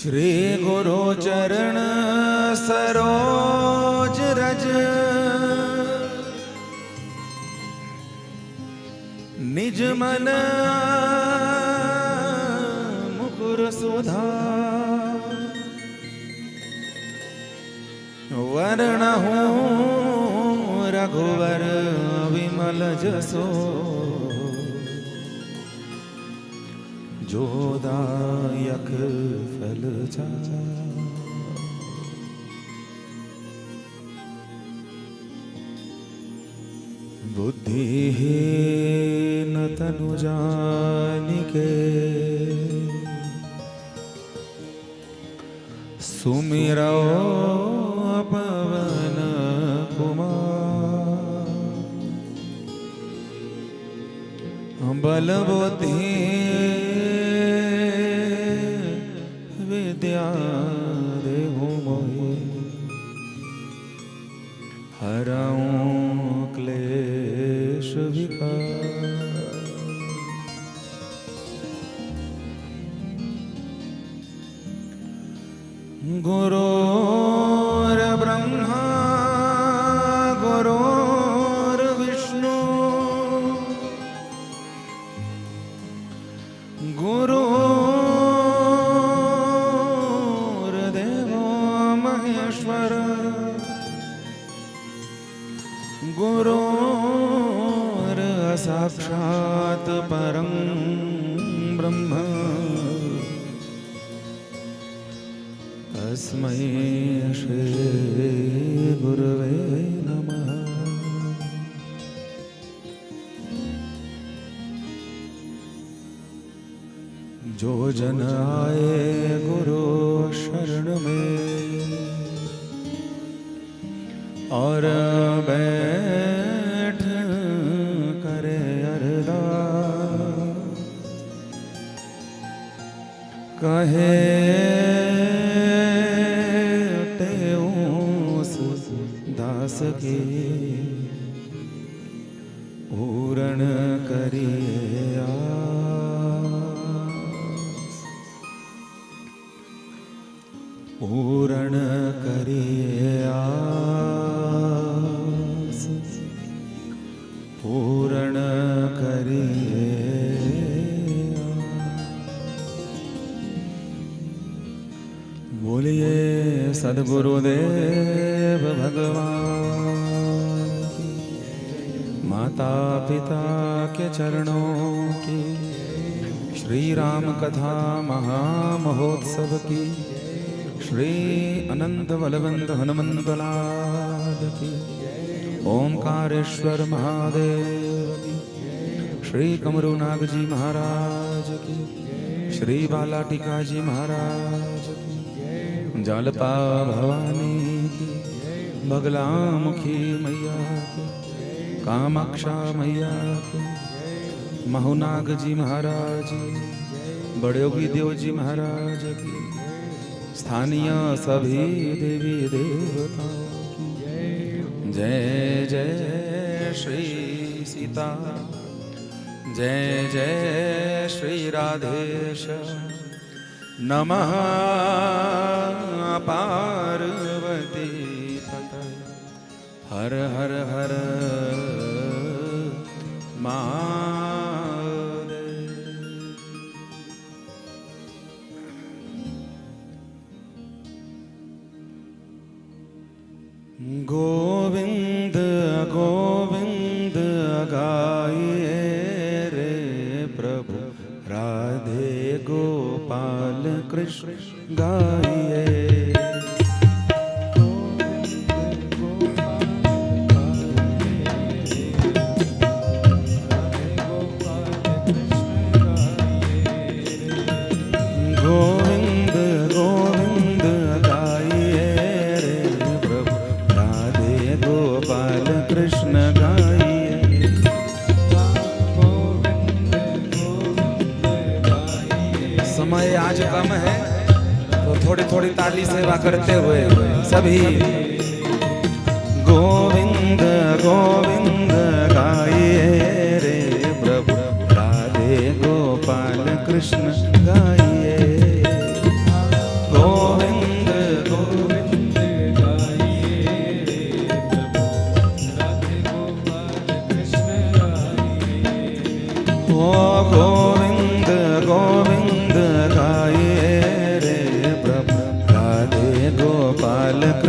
श्री गुरु चरण सरोज रज निज मन मुकुर सुधा वर्णहु रघुवर विमल जसो जोदायक फल बुद्धिहीन तनु जानिके सुमिरो पवन कुमार बल बुद्धि विद्या देहु मोहि हरऊं क्लेश विकार। गुरुर् ब्रह्मा गुरुर्विष्णु गुरुर्देवो महेश्वर गुरुर्साक्षात् परं ब्रह्म तस्मै श्री गुरवे नमः। जो जन आए गुरु शरण में और बैठ करे अरदास कहे दास के पूर्ण करिए आस पूर्ण करिए आस पूर्ण करिए आस। बोलिए सद्गुरुदेव भगवान की, माता पिता के चरणों की, श्री राम कथा महामहोत्सव की, श्री अनंत बलवंत हनुमंत लाल की, ओंकारेश्वर महादेव की, श्री कमरुनाग जी महाराज की, श्री बालाटिका जी महाराज की, जालपा भवानी की, बगलामुखी मैया की, कामाक्षा मैया की, महुनाग जी महाराज की, बड़े योगी देव जी महाराज की, स्थानीय सभी देवी देवताओं की जय जय श्री सीता, जय जय श्री राधेश, नमः पार्वती पतये, हर हर हर महादेव। गोविंद गोविंद गाइए रे प्रभु, राधे गोपाल कृष्ण गाइए। गोविंद गोविंद गाइए रे प्रभु, राधे गोपाल कृष्ण गाइए। समय आज कम है तो थोड़ी थोड़ी ताली सेवा करते हुए सभी गोविंद गोविंद गाइए रे प्रभु, राधे गोपाल कृष्ण गाइए।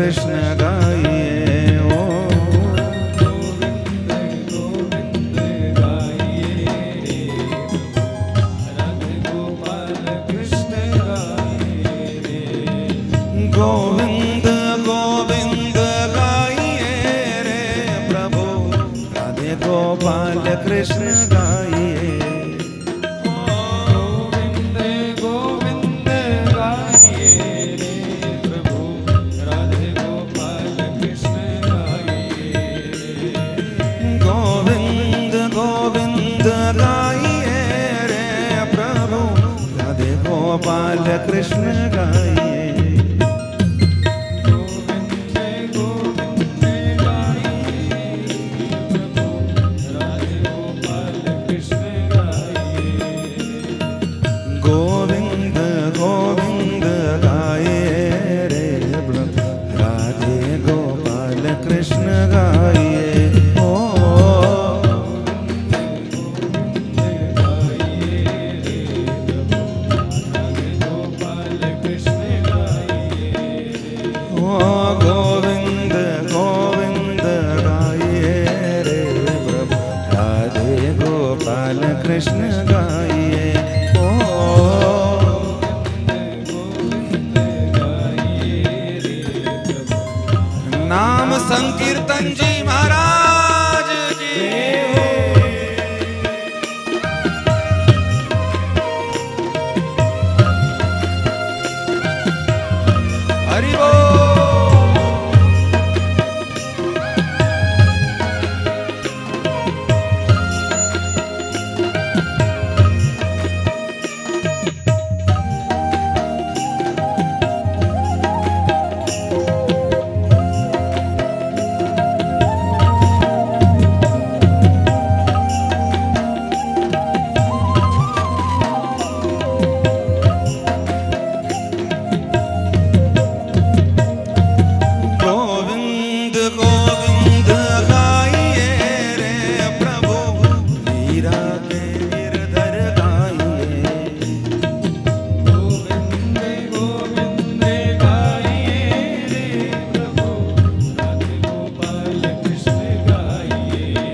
कृष्ण गाइए ओ गोविंद गोविंद गाइए रे प्रभु राधे गोपाल कृष्ण गाइए गोविंद गोविंद गाइए रे प्रभु राधे गोपाल कृष्ण गाइए गोविंद गोविंद गाइए रे प्रभु राधे गोपाल कृष्ण गाइए गोविंद गोविंद गाइए रे प्रभु राधे गोपाल कृष्ण गाइए ओ गोविंद गोविंद गाइए रे प्रभु राधे गोपाल कृष्ण गाइए नाम संकीर्तन जी महाराज की हरि बोल गोविंद गोविंद गाइए रे प्रभु मीरा के गिरधर गाइए गोविंद गोविंद गाइए रे प्रभु राधे गोपाल कृष्ण गाइए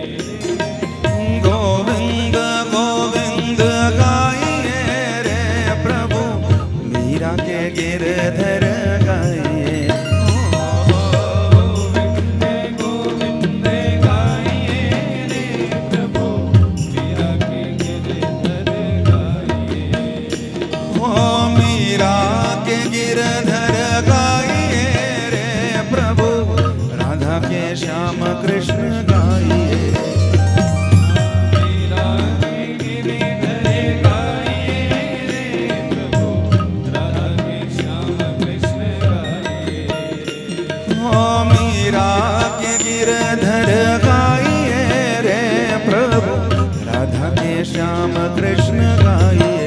गोविंद गोविंद गाइए रे प्रभु मीरा के गिरधर गाइए मीरा के गिरधर गाइए रे प्रभु राधा के श्याम कृष्ण गाइए मीरा के गिरधर गाइए रे प्रभु राधा के श्याम कृष्ण गाइए मीरा के गिरधर गाइए रे प्रभु राधा के श्याम कृष्ण गाइए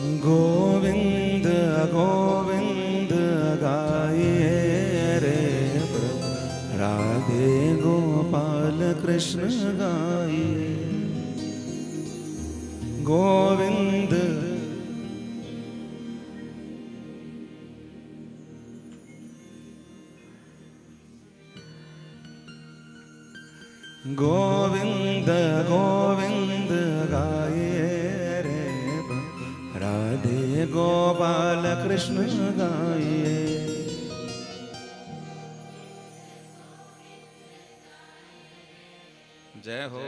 गोविंद गोविंद गाइए रे प्रभु, राधे गोपाल कृष्ण गाइए। गोविंद गोविंद गोविंद गाइए रे प्रभु, राधे गोपाल कृष्ण गाइए। जय हो।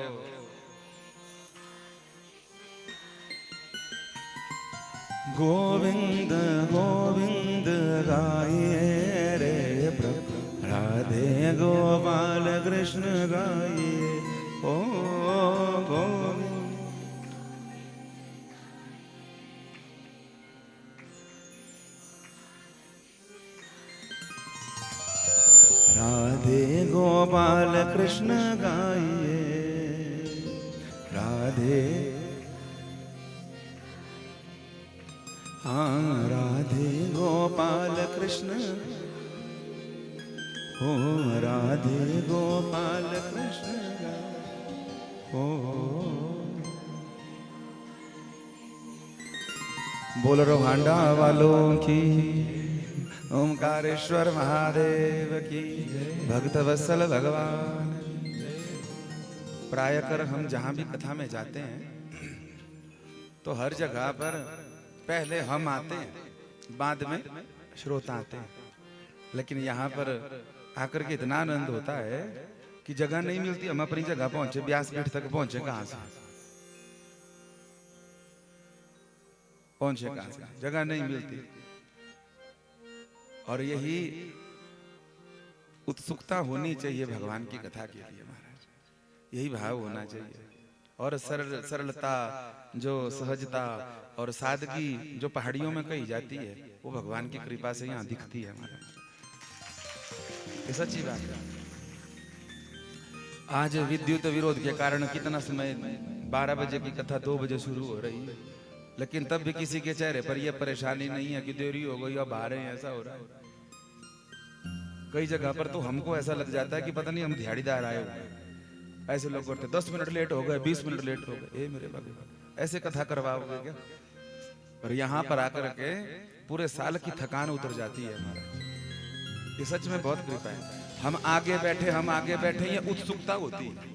गोविंद गोविंद गाइए रे प्रभु, राधे गोपाल कृष्ण गाइए। ओ गोविंद राधे गोपाल कृष्ण गाइए। राधे हाँ राधे गोपाल कृष्ण, ओ राधे गोपाल कृष्ण ओ। बोल रोहांडा वालों की, ओमकारेश्वर महादेव की, भक्त वत्सल भगवान। प्राय कर हम जहां भी कथा में जाते हैं तो हर जगह पर पहले हम आते हैं, बाद में श्रोता आते हैं। लेकिन यहाँ पर आकर के इतना आनंद होता है कि जगह नहीं मिलती, हम अपनी जगह पहुंचे, व्यासपीठ तक पहुंचे कहां से पहुंचे, कहां से जगह नहीं मिलती। और यही उत्सुकता होनी चाहिए भगवान की कथा के लिए महाराज, यही भाव होना चाहिए। और सरलता, जो सहजता और सादगी जो पहाड़ियों में कही जाती है, वो भगवान की कृपा से यहाँ दिखती है महाराज। ये सच्ची बात है। आज विद्युत विरोध के कारण कितना समय, 12 बजे की कथा 2 बजे शुरू हो रही है, लेकिन तब भी किसी के चेहरे पर यह परेशानी नहीं है कि देरी हो गई, अब आ रहे हैं, ऐसा हो रहा है। कई जगह पर तो हमको ऐसा लग जाता है कि पता नहीं हम दिहाड़ीदार आए हुए हैं। ऐसे लोग करते 10 मिनट लेट हो गए, 20 मिनट लेट हो गए, मेरे भगवान ऐसे कथा करवाओगे क्या? और यहाँ पर आकर के पूरे साल की थकान उतर जाती है महाराज। ये सच में बहुत कृपा है। हम आगे बैठे, ये उत्सुकता होती है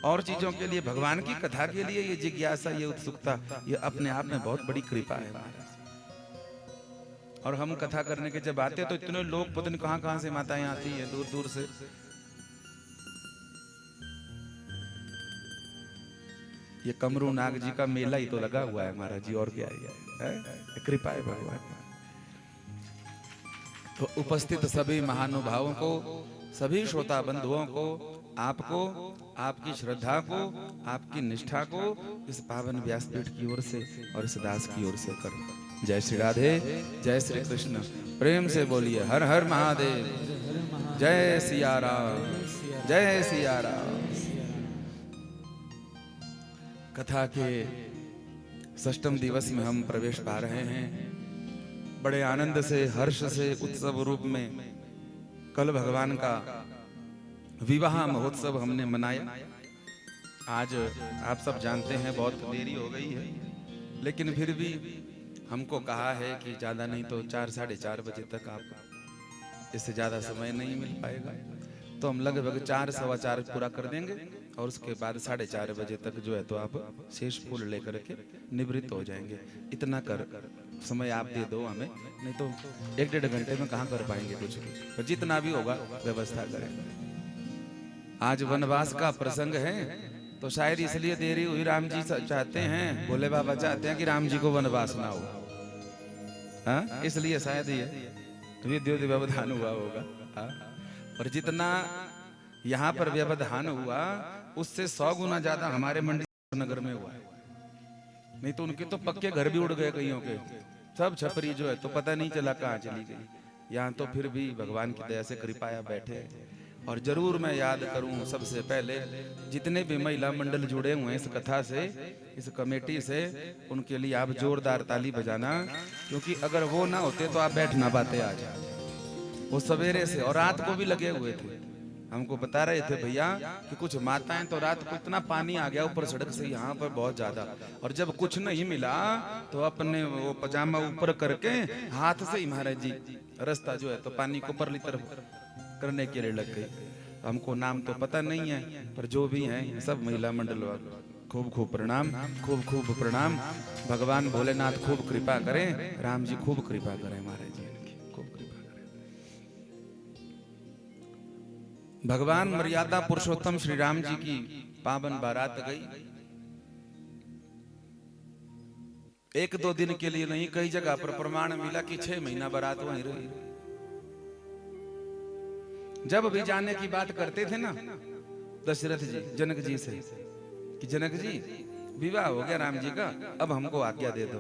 और चीजों के लिए, भगवान की कथा के लिए ये जिज्ञासा, ये उत्सुकता, ये अपने आप में बहुत बड़ी कृपा है महाराज। और हम कथा करने के जब आते हैं तो इतने लोग पता नहीं कहां से माताएं आती हैं, दूर दूर से। ये कमरू नाग जी का मेला ही तो लगा हुआ है महाराज जी, और क्या है? कृपा है भगवान। तो उपस्थित सभी महानुभावों को, सभी श्रोता बंधुओं को, आपको, आपकी श्रद्धा को, आपकी निष्ठा को इस पावन व्यासपीठ की ओर से और इस दास की ओर से करो। जय श्री राधे, जय श्री कृष्ण। प्रेम से बोलिए हर हर महादेव, जय सिया राम, जय सिया राम। कथा के 6वें दिवस में हम प्रवेश पा रहे हैं। बड़े आनंद से, हर्ष से, उत्सव रूप में कल भगवान का विवाह महोत्सव हमने मनाया। आज आप सब जानते हैं बहुत देरी हो गई है, लेकिन फिर भी हमको कहा है कि ज्यादा नहीं तो 4 साढ़े 4 बजे तक, आप इससे ज्यादा समय नहीं मिल पाएगा, तो हम लगभग 4 सवा 4 पूरा कर देंगे और उसके बाद 4:30 बजे तक जो है तो आप शेष फूल लेकर के निवृत्त हो जाएंगे। इतना कर समय आप दे दो हमें, नहीं तो 1-1.5 घंटे में कहाँ कर पाएंगे कुछ, तो जितना भी होगा व्यवस्था करेंगे। आज वनवास का प्रसंग है तो शायद इसलिए देरी हुई। राम जी चाहते हैं, भोले बाबा चाहते हैं कि राम जी को वनवास ना हो, हाँ? इसलिए शायद ये विद्युत व्यवधान हुआ होगा, हाँ? और जितना यहाँ पर व्यवधान हुआ उससे 100 गुना ज्यादा हमारे मंडी नगर में हुआ है। नहीं तो उनके तो पक्के घर भी उड़ गए कईयों के, सब छपरी जो है तो पता नहीं चला कहाँ चली गई। यहाँ तो फिर भी भगवान की दया से कृपाया बैठे और जरूर मैं याद करूं सबसे पहले जितने भी महिला मंडल जुड़े हुए हैं इस कथा से, इस कमेटी से, उनके लिए आप जोरदार ताली बजाना, क्योंकि अगर वो ना होते तो आप बैठ ना पाते आज। वो सवेरे से और रात को भी लगे हुए थे, हमको बता रहे थे भैया कि कुछ माताएं तो रात को इतना पानी आ गया ऊपर सड़क से यहाँ पर बहुत ज्यादा, और जब कुछ नहीं मिला तो अपने वो पजामा ऊपर करके हाथ से ही महाराज जी रास्ता जो है तो पानी को परली तरफ करने के लिए लग गई। हमको नाम तो पता नहीं है, पर जो भी हैं सब महिला मंडल वाले खूब खूब प्रणाम, खूब खूब प्रणाम। भगवान भोलेनाथ खूब कृपा करें, राम जी खूब कृपा करें, महाराज जी खूब कृपा करें। भगवान मर्यादा पुरुषोत्तम श्री राम जी की पावन बारात गई। एक दो दिन के लिए नहीं, कई जगह पर प्रमाण मिला कि 6 महीना बारात वहीं रही। जब भी जाने की बात करते थे ना दशरथ जी जनक जी से कि जनक जी विवाह हो गया राम जी का, अब हमको आज्ञा दे दो,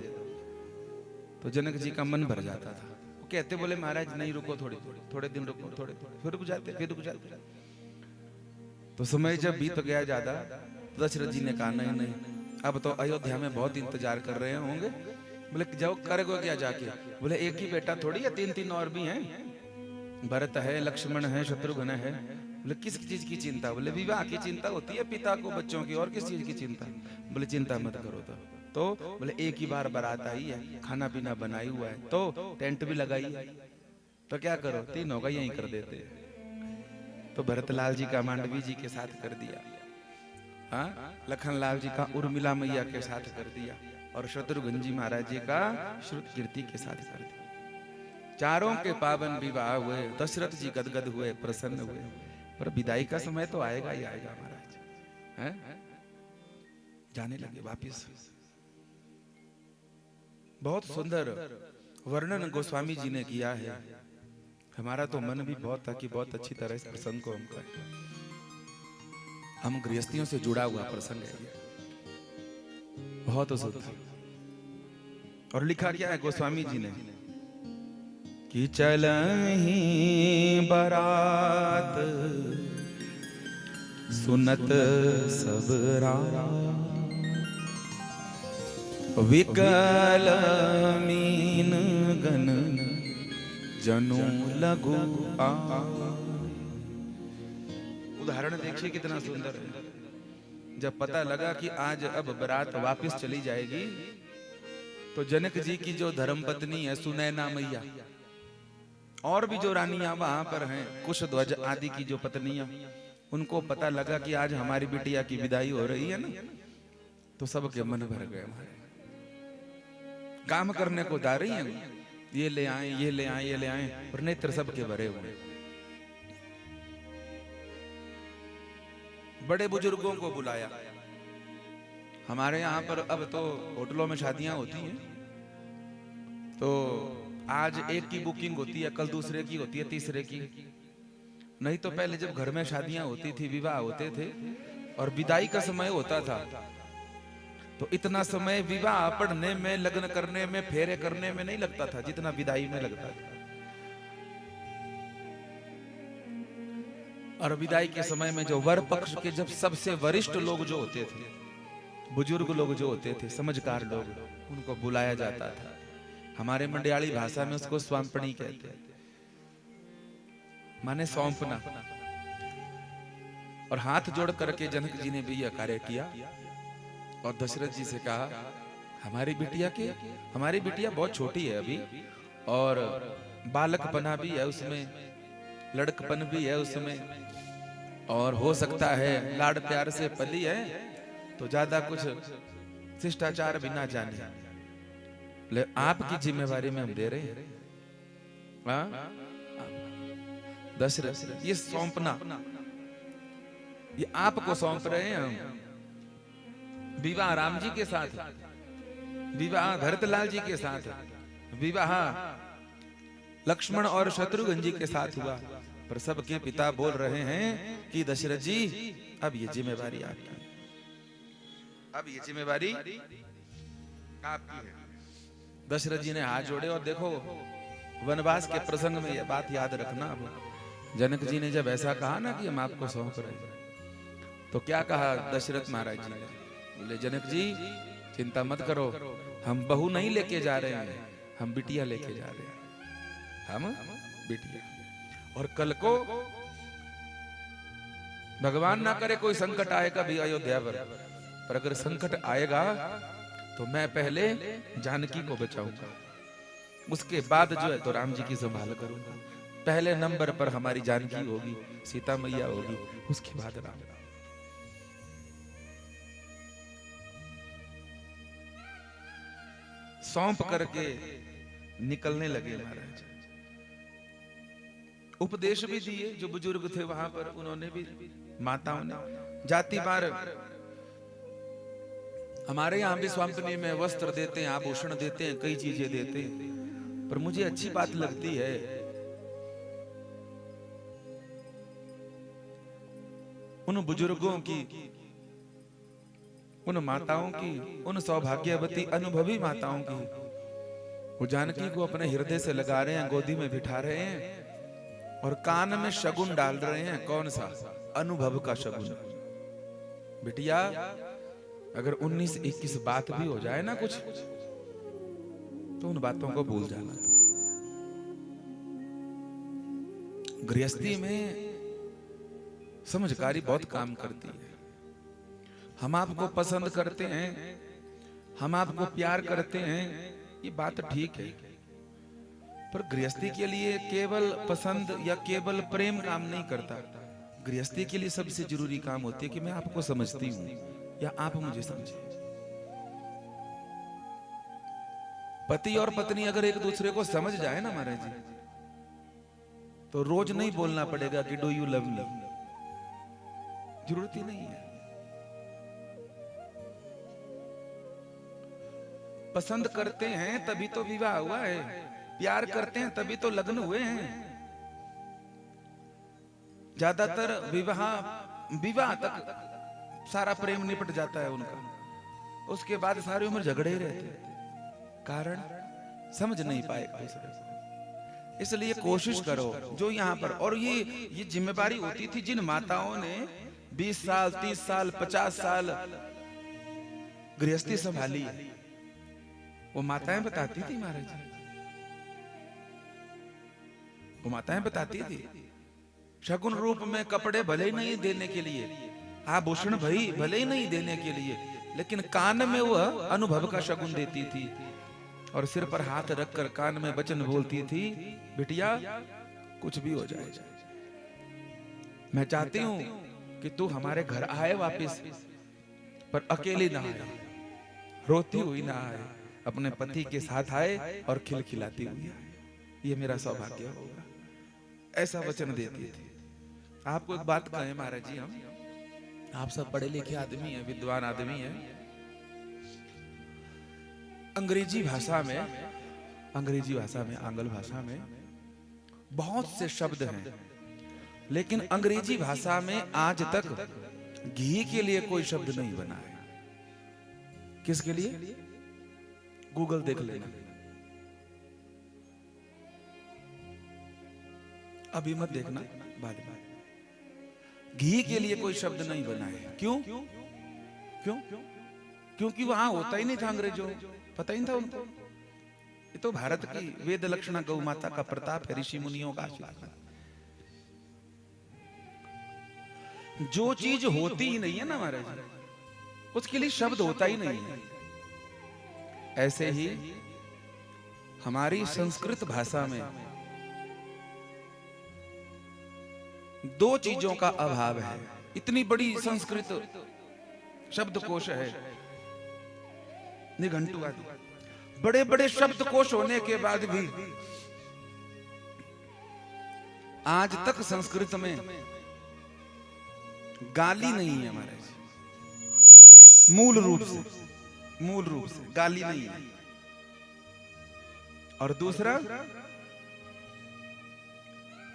तो जनक जी का मन भर जाता था। वो कहते बोले महाराज नहीं रुको, थोड़े दिन रुको, थोड़े फिर रुक जाते। तो समय जब बीत गया ज्यादा, दशरथ जी ने कहा नहीं, अब तो अयोध्या में बहुत इंतजार कर रहे होंगे। बोले जाओ करोगे क्या जाके? बोले एक ही बेटा थोड़ी है, 3 और भी हैं, भरत है, लक्ष्मण है, शत्रुघ्न है। बोले किस चीज की चिंता? बोले विवाह की चिंता होती है पिता को बच्चों की, और किस चीज की चिंता? बोले चिंता मत करो। तो बोले एक ही बार बारात आई है, खाना पीना बनाई हुआ है, तो टेंट भी लगाई है, तो क्या करो, 3 होगा यहीं कर देते। तो भरतलाल जी का मांडवी जी के साथ कर दिया, हाँ, लखनलाल जी का उर्मिला मैया के साथ कर दिया, और शत्रुघ्न जी महाराज जी का श्रुत कीर्ति के साथ कर दिया। चारों के पावन विवाह हुए, दशरथ जी गदगद हुए, प्रसन्न हुए। पर विदाई का समय तो आएगा ही आएगा महाराज, हैं? जाने लगे वापिस। बहुत सुंदर वर्णन गोस्वामी जी ने किया है। हमारा तो मन भी बहुत था कि बहुत अच्छी तरह इस प्रसंग को हम करें। हम गृहस्थियों से जुड़ा हुआ प्रसंग है, बहुत सुंदर। और लिखा क्या है गोस्वामी जी ने कि चलहि बारात सुनत सब रात, विकल मीन गन जनु लगु आ। उदाहरण देखिए कितना सुंदर है। जब पता लगा कि आज अब बारात वापस चली जाएगी, तो जनक जी की जो धर्मपत्नी है सुनैना मैया, और भी जो रानियां वहां पर हैं, कुशध्वज आदि की जो पत्नियां, उनको पता लगा कि आज हमारी बिटिया की विदाई हो रही है ना, तो सबके मन भर गए। काम करने को जा रही हैं, ये ले आए, ये ले आए, ये ले आए, और नेत्र सबके भरे हुए। बड़े बुजुर्गों को बुलाया। हमारे यहाँ पर अब तो होटलों में शादियां होती हैं, तो आज एक की बुकिंग होती है, कल दूसरे की होती है, तीसरे की। नहीं तो पहले जब घर में शादियां होती थी, विवाह होते थे और विदाई का समय होता था, तो इतना समय विवाह पढ़ने में, लग्न करने में, फेरे करने में नहीं लगता था जितना विदाई में लगता था। और विदाई के समय में जो वर पक्ष के जब सबसे वरिष्ठ लोग जो होते थे, बुजुर्ग लोग जो होते थे, समझकार लोग, उनको बुलाया जाता था। हमारे मंडियाली भाषा में उसको स्वांपणी कहते हैं, माने सौंपना। और हाथ जोड़ करके जनक जी ने भी यह कार्य किया और दशरथ जी से कहा, हमारी बिटिया बहुत छोटी है अभी, और बालकपना भी है उसमें, लड़कपन भी है उसमें, और हो सकता है लाड़ प्यार से पली है, तो ज्यादा कुछ शिष्टाचार भी ना जाने। ले आपकी जिम्मेवारी में हम दे रहे हैं, दशरथ, ये सौंपना, ये आपको सौंप रहे हैं हम। विवाह राम जी के साथ, विवाह भरतलाल जी के साथ, विवाह लक्ष्मण और शत्रुघ्न जी के साथ हुआ, पर सबके पिता बोल रहे हैं कि दशरथ जी अब ये जिम्मेवारी आपकी, अब ये जिम्मेवारी आपकी है। दशरथ जी ने हाथ जोड़े, और देखो वनवास के प्रसंग में यह बात याद रखना, अब जनक जी ने जब ऐसा कहा ना कि हम आपको सौंप रहे हैं, तो क्या कहा दशरथ महाराज जी ने? बोले जनक जी चिंता मत करो, हम बहू नहीं लेके जा रहे हैं, हम बिटिया लेके जा रहे हैं, हम बिटिया। और कल को भगवान ना करे कोई संकट आए कभी अयोध्या पर अगर संकट आएगा तो मैं पहले जानकी को बचाऊंगा, उसके बाद जो है तो राम जी की संभाल करूंगा। पहले नंबर पर हमारी जानकी होगी, सीता मैया होगी, उसके बाद राम। सौंप करके निकलने लगे महाराज। उपदेश भी दिए, जो बुजुर्ग थे वहां पर उन्होंने भी, माताओं ने जाति बार। हमारे यहां भी स्वामिनी में वस्त्र देते हैं, आभूषण देते हैं, कई चीजें देते हैं, पर मुझे अच्छी बात लगती है उन बुजुर्गों की, उन माताओं की, उन सौभाग्यवती अनुभवी माताओं की। वो जानकी को अपने हृदय से लगा रहे हैं, गोदी में बिठा रहे हैं और कान में शगुन डाल रहे हैं। कौन सा? अनुभव का शगुन। बिटिया अगर 19-21 बात भी हो जाए ना कुछ, तो उन बातों को भूल जाना। गृहस्थी में समझदारी बहुत काम करती है। हम आपको पसंद करते हैं, हम आपको प्यार करते हैं, ये बात ठीक है, पर गृहस्थी के लिए केवल पसंद या केवल प्रेम काम नहीं करता। गृहस्थी के लिए सबसे जरूरी काम होती है कि मैं आपको समझती हूं या आप मुझे समझे। पति और पत्नी अगर एक दूसरे को समझ जाए ना महाराज जी, तो रोज नहीं बोलना पड़ेगा कि डू यू लव मी, जरूरत ही नहीं है। पसंद करते हैं तभी तो विवाह हुआ है, प्यार करते हैं तभी तो लग्न हुए हैं। ज्यादातर विवाह तक सारा प्रेम निपट जाता है उनका, उसके बाद सारी उम्र झगड़े ही रहते हैं, कारण समझ नहीं पाए दूसरे को। इसलिए कोशिश करो जो यहाँ पर, और ये जिम्मेदारी होती थी जिन माताओं ने 20 साल 30 साल 50 साल गृहस्थी संभाली है, वो माताएं बताती थी महाराज जी, वो माताएं बताती थी शगुन रूप में कपड़े भले ही नहीं देने के लिए, आभूषण भले ही नहीं देने के लिए, लेकिन कान में वह अनुभव का शगुन देती थी और सिर पर हाथ रखकर कान में वचन बोलती थी, बिटिया कुछ भी हो जाए, मैं चाहती हूं कि तू हमारे घर आए वापस, पर अकेली ना आए, रोती हुई ना आए, अपने पति के साथ आए और खिलखिलाती हुई आए, ये मेरा सौभाग्य होगा, ऐसा वचन देती थी। आपको एक बात कहें महाराज जी, हम आप सब पढ़े लिखे आदमी हैं, विद्वान आदमी हैं। अंग्रेजी भाषा में आंग्ल भाषा में बहुत से शब्द हैं, लेकिन अंग्रेजी भाषा में आज तक घी के लिए कोई शब्द नहीं बना है। किसके लिए? गूगल देख लेना, अभी मत देखना, बाद में। घी के लिए कोई शब्द नहीं बना है। क्यों? क्योंकि वहां होता ही नहीं था, अंग्रेजों पता ही नहीं था उनको। ये तो भारत की वेद लक्षणा गौ माता का प्रताप है, ऋषि मुनियों का आशीर्वाद। जो चीज होती ही नहीं है ना महाराज, उसके लिए शब्द होता ही नहीं है। ऐसे ही हमारी संस्कृत भाषा में दो चीजों का अभाव है। इतनी बड़ी संस्कृत शब्दकोश है, निघंटु आदि, बड़े बड़े शब्दकोश होने के बाद भी आज तक संस्कृत में गाली नहीं है हमारे। मूल रूप से गाली नहीं है। और दूसरा,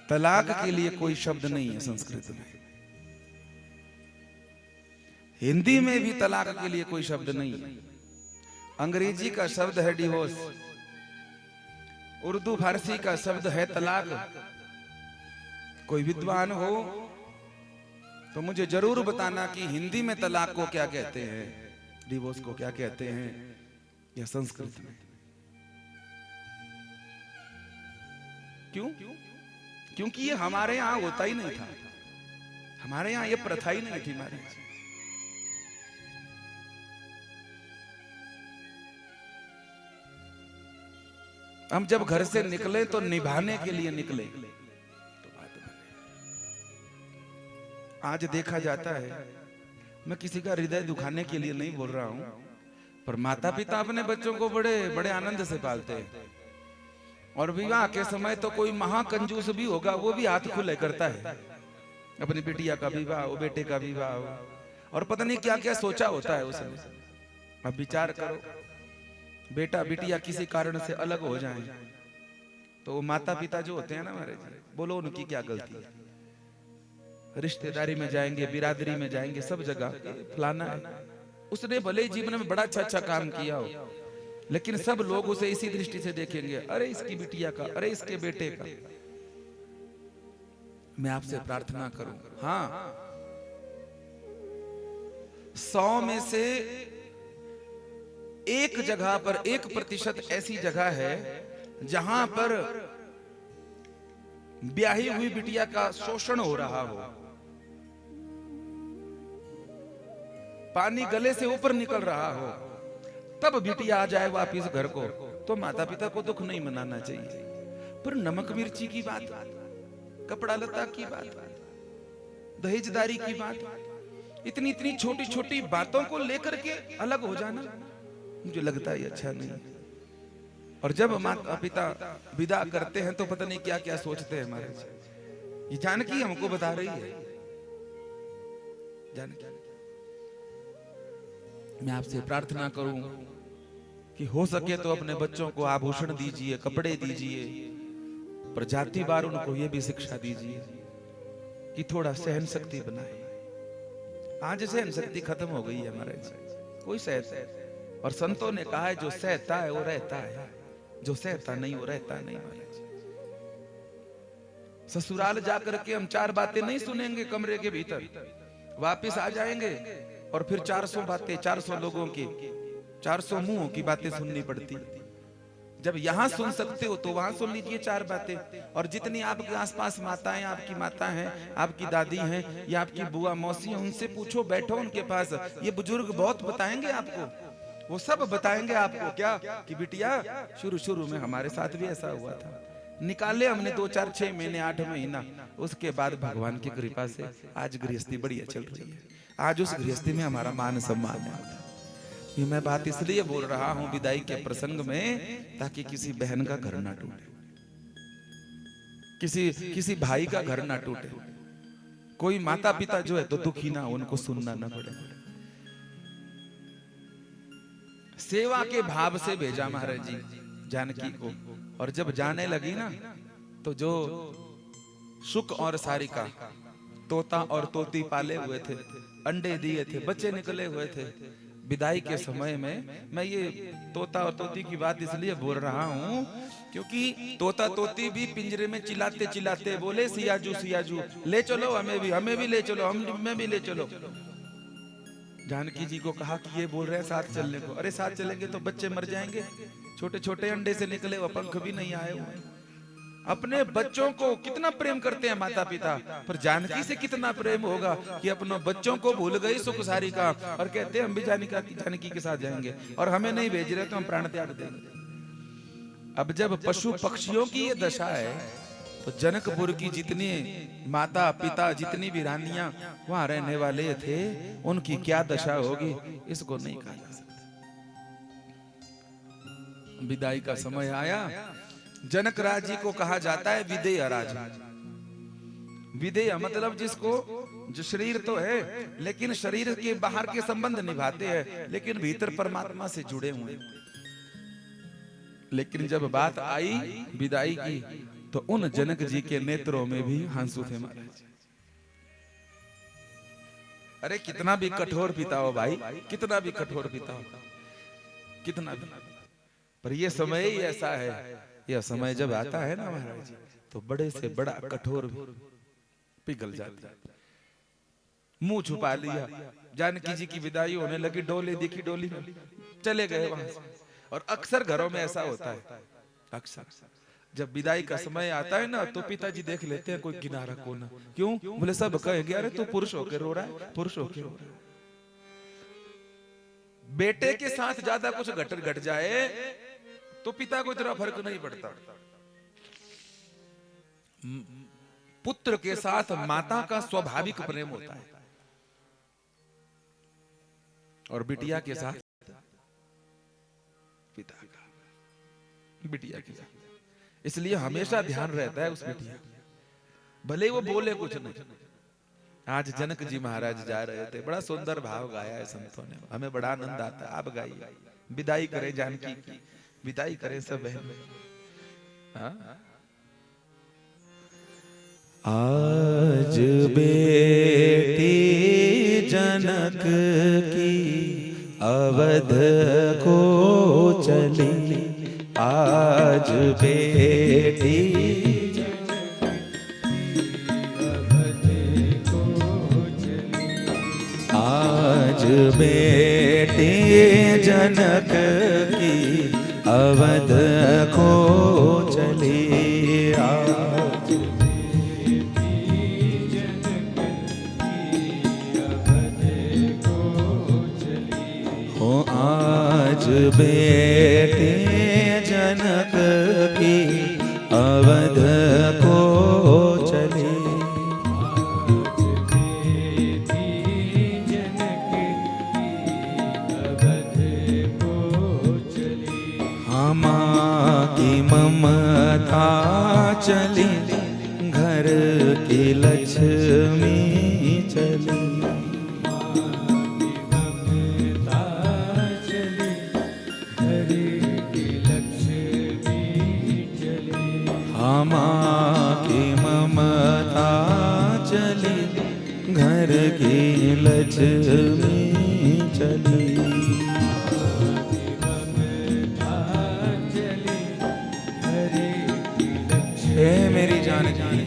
तलाक के लिए कोई शब्द नहीं है संस्कृत में। हिंदी में भी तलाक के लिए कोई शब्द नहीं है। अंग्रेजी का शब्द है डिवोर्स, उर्दू फारसी का शब्द है तलाक, कोई विद्वान हो तो मुझे जरूर बताना कि हिंदी में तलाक को क्या कहते हैं, डिवोर्स को क्या कहते हैं, या संस्कृत में। क्यों? क्योंकि ये हमारे यहां होता ही नहीं था, हमारे यहां ये प्रथा ही नहीं थी। हमारे हम जब घर से निकले तो निभाने के लिए निकले। आज देखा जाता है, मैं किसी का हृदय दुखाने के लिए नहीं बोल रहा हूं, पर माता पिता अपने बच्चों को बड़े बड़े आनंद से पालते हैं। और विवाह के समय तो कोई महाकंजूस भी होगा, वो भी हाथ खुले करता है। अपनी बिटिया का विवाह हो, बेटे का विवाह हो, और पता नहीं क्या क्या सोचा होता है उसने। अब विचार करो, बेटा बिटिया किसी कारण से अलग हो जाएं, तो वो माता पिता जो होते हैं ना हमारे, बोलो उनकी क्या गलती है। रिश्तेदारी में जाएंगे, बिरादरी में जाएंगे, सब जगह फलाना है। उसने भले ही जीवन में बड़ा अच्छा अच्छा काम किया हो, लेकिन सब लोग उसे इसी दृष्टि से देखेंगे, अरे इसकी बिटिया का, अरे इसके बेटे का। मैं आपसे प्रार्थना करूं, हाँ 100 में से एक जगह पर 1% ऐसी जगह है जहां पर ब्याही हुई बिटिया का शोषण हो रहा हो, पानी गले से ऊपर निकल रहा हो, तब बिटिया आ जाए वापिस घर को, तो माता पिता को दुख नहीं मनाना चाहिए। पर नमक मिर्ची की बात, कपड़ा लता की बात, दहेजदारी की बात, इतनी इतनी छोटी छोटी बातों को लेकर के अलग हो जाना, मुझे लगता है अच्छा नहीं। और जब माता पिता विदा करते हैं तो पता नहीं क्या क्या सोचते हैं हमारे। ये जानकी हमको बता रही है, जानकी। मैं आपसे प्रार्थना करूं कि हो सके तो अपने बच्चों को आभूषण दीजिए, कपड़े दीजिए, पर जाति बार उनको ये भी शिक्षा दीजिए कि थोड़ा सहन शक्ति बनाए। आज सहन शक्ति खत्म हो गई है हमारे, कोई सहता। और संतों ने कहा है जो सहता है वो रहता है, जो सहता नहीं वो रहता नहीं। ससुराल जाकर के हम 4 बातें नहीं सुनेंगे कमरे के भीतर, वापिस आ जाएंगे और फिर 400 बातें, 400 लोगों की, 400 मुंहों की बातें सुननी पड़ती। जब यहां सुन सकते हो तो वहां सुन लीजिए 4 बातें। और जितनी आपके आसपास माताएं, आपकी माता हैं, आपकी दादी हैं, या आपकी बुआ मौसी हैं, उनसे पूछो, बैठो उनके पास, ये बुजुर्ग बहुत बताएंगे आपको। वो सब बताएंगे आपको क्या कि बिटिया शुरू में हमारे साथ भी ऐसा हुआ था, निकाले हमने 2, 4, 6 महीने, 8 महीना, उसके बाद भगवान की कृपा से आज गृहस्थी बढ़िया चल रही है। आज उस गृहस्थी में हमारा मान सम्मान है। ये मैं बात इसलिए बोल रहा हूं विदाई के प्रसंग में, ताकि किसी बहन का घर ना टूटे, किसी भाई का घर ना टूटे, कोई माता पिता जो है तो दुखी ना, उनको सुनना ना पड़े। सेवा के भाव से भेजा महाराज जी जानकी को, और जब जाने लगी ना, तो जो शुक और सारिका, तोता और तोती पाले हुए थे, अंडे दिए थे, बच्चे निकले हुए थे, विदाई के समय में मैं ये तोता और तोती की बात इसलिए बोल रहा हूं क्योंकि तोता तोती भी पिंजरे में चिल्लाते चिल्लाते बोले, सियाजू सियाजू ले चलो, हमें भी ले चलो, हमें भी ले चलो। जानकी जी को कहा कि ये बोल रहे हैं साथ चलने को। अरे साथ चलेंगे तो बच्चे मर जाएंगे, छोटे छोटे अंडे से निकले हुए, पंख भी नहीं आए हुए। अपने बच्चों को कितना प्रेम करते हैं माता पिता, पर जानकी से कितना प्रेम होगा कि अपने बच्चों को भूल गई सुख सारिका, और कहते हैं हम भी जानकी के साथ जाएंगे, और हमें नहीं भेज रहे तो हम प्राण त्याग देंगे। अब जब पशु पक्षियों की ये दशा है, तो जनकपुर की जितनी माता पिता, जितनी भी रानियां वहां रहने वाले थे, उनकी क्या दशा होगी इसको नहीं कहा जा सकता। विदाई का समय आया, जनक राज जी को कहा जाता है विदेह राज। विदेह मतलब जिसको, जो शरीर तो है लेकिन शरीर के बाहर के संबंध निभाते हैं, लेकिन भीतर परमात्मा से जुड़े हुए। लेकिन जब बात आई विदाई की, तो उन जनक जी के नेत्रों में भी आंसू थे महाराज। अरे कितना भी कठोर पिता हो भाई, कितना भी कठोर पिता हो, कितना भी, पर ये समय ही ऐसा है। यह समय जब आता है ना महाराज, तो बड़े से बड़ा कठोर पिघल जाती है। मुंह छुपा लिया, जानकी जी की विदाई होने लगी, डोली दिखी, डोली में चले गए वहां से। और अक्सर घरों में ऐसा होता है, अक्सर जब विदाई का समय आता है ना, तो पिताजी देख लेते हैं कोई किनारा कोना। क्यों? बोले सब कहेंगे अरे तू पुरुष होके रो रहा है, पुरुष होके रो रहा है। बेटे के साथ ज्यादा कुछ घट जाए तो पिता को इतना फर्क नहीं पड़ता। पुत्र के साथ माता का स्वाभाविक प्रेम होता है, और बिटिया के साथ पिता का, बिटिया के साथ। इसलिए हमेशा ध्यान रहता है उस बिटिया, भले वो बोले कुछ नहीं। आज जनक जी महाराज जा रहे थे, बड़ा सुंदर भाव गाया है संतों ने, हमें बड़ा आनंद आता है। आप गाइए, विदाई करें जानकी की, विदाई करें सब बहन। आज बेटी जनक की अवध को चली, आज बेटी आज बेटी जनक की अवध को चली, आज बेटी जनक की अवध को चली। हो आज बेटी जनक की अवध को चली, ममता चली, घर की लक्ष्मी चली, ममता चली, घर की लक्ष्मी चली, माँ की ममता चली, घर की लक्ष्मी चली। हे मेरी जानकी,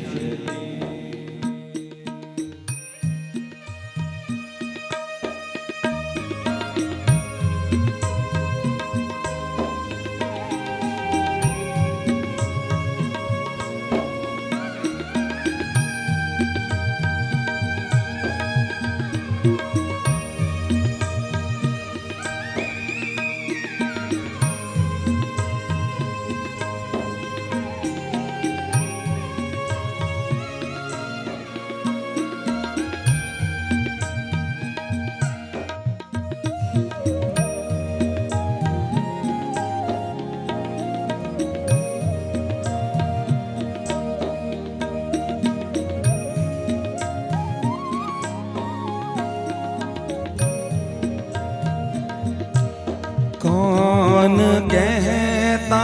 कौन कहता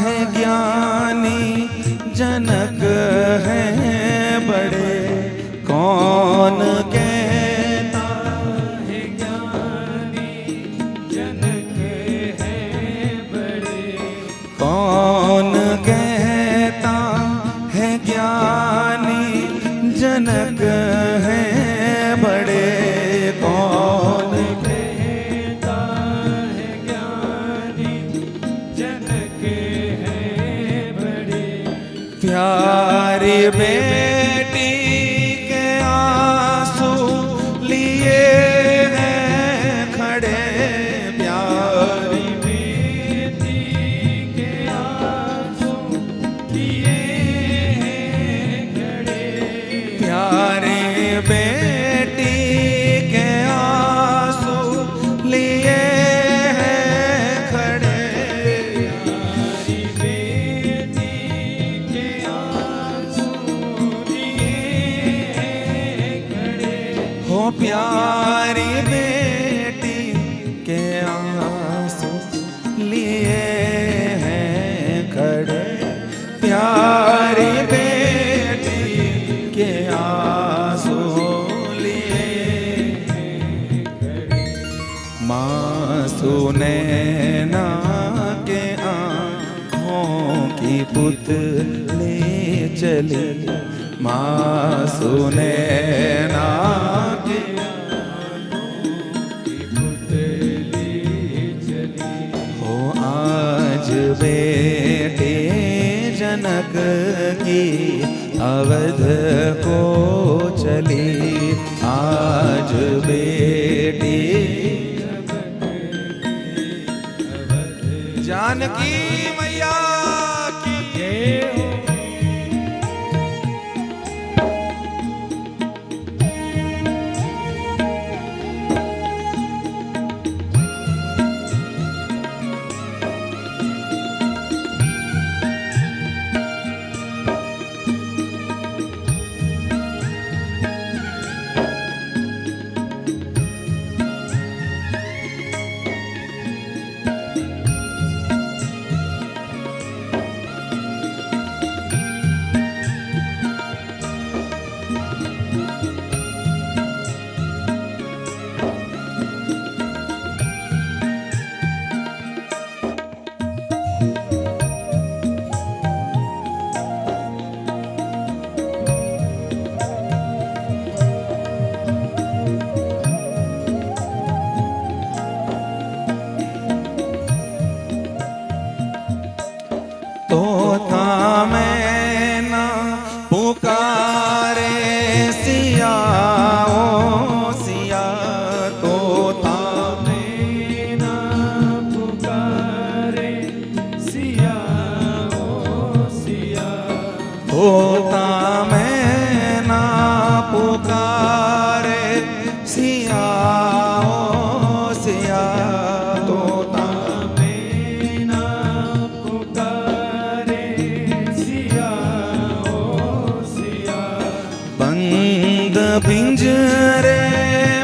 है ज्ञानी जनक है बड़े, कौन कहता है ज्ञानी जनक है बड़े, कौन कहता है ज्ञानी जनक है बड़े, कौन प्यारी बेटी के आंसू लिए हैं खड़े, प्यारी बेटी के आंसू लिए हैं खड़े, प्यारी बेटी के आंसू लिए हैं खड़े, प्यारी बेटी के आंसू लिए हैं खड़े, प्यारी बेटी के आंसू लिए हैं खड़े, मासूम नैना के आँखों की पुतली चली, माँ सुने ना के हो आज बेटे जनक की अवध को चली, आज बेटी जानकी मैया की जय हो। होता मैं ना पुकारे सिया ओ सिया, तोता मैं ना पुकारे सिया ओ सिया। बंद पिंजरे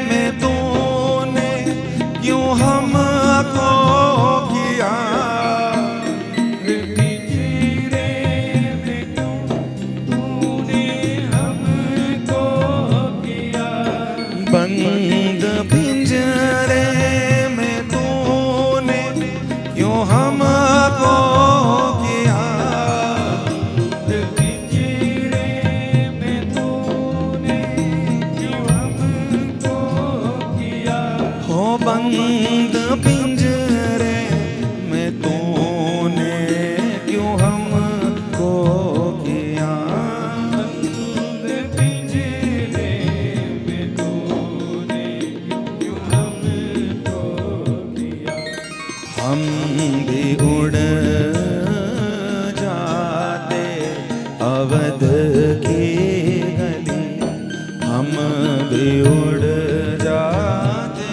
में तूने क्यों हमको किया, बंद पिंजरे में तूने क्यों हमको किया, पिंजरे में तूने क्यों हमको किया, हो बंद पिंजरे में तूने क्यों हमको किया, हम भी उड़ जाते अवध की गली, हम भी उड़ जाते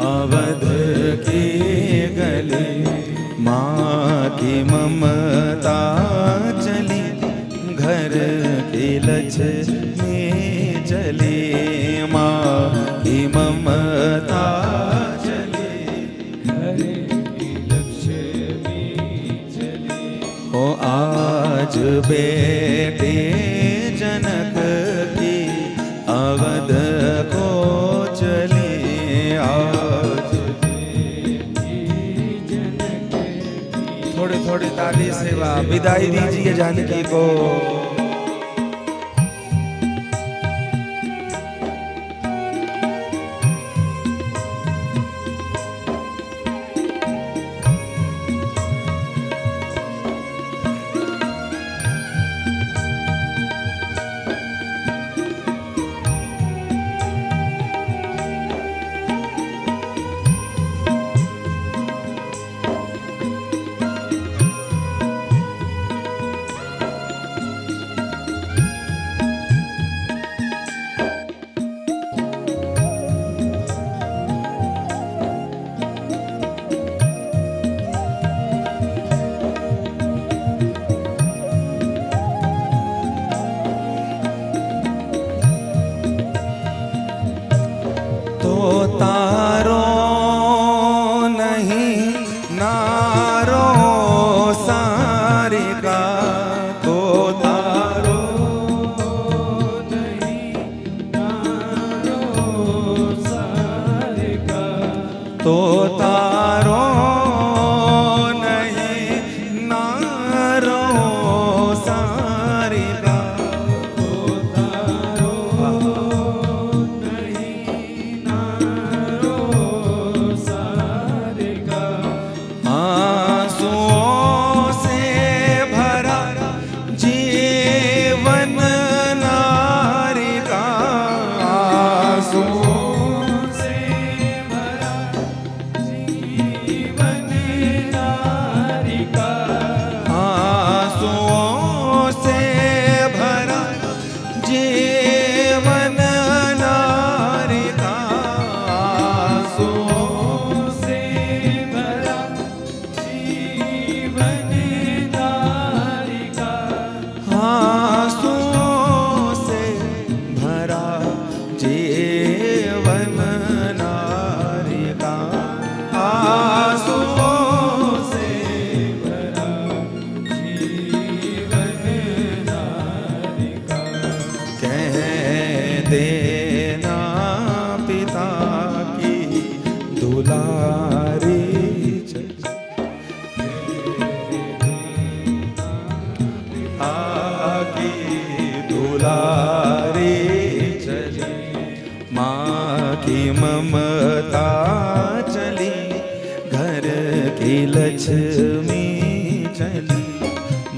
अवध की गली। माँ की ममता चली घर की लक्ष्मी चली, माँ की ममता हो आज बेटे जनक की अवध को चली, आज थोड़ी थोड़ी ताली से विदाई दीजिए जानकी को। तारो नहीं नारो सारिका, तो तारो नहीं नारो सारिका, तो तारो नहीं नारो सारिका। दुलारी चली, आकी दुलारी चली, माँ की ममता चली, घर की लक्ष्मी चली,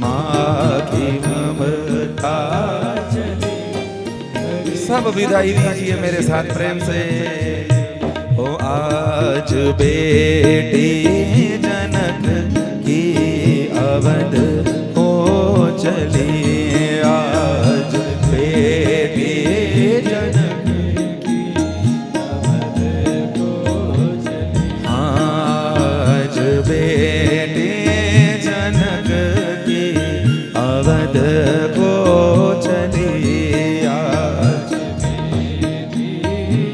माँ की ममता चली। सब विदाई दीजिए मेरे साथ प्रेम से। ओ आज बेटी जनक की अवध हो चली, आज बेटी जनक की अवध हो चली, आज बेटी जनक की अवध को चली, आज बेटी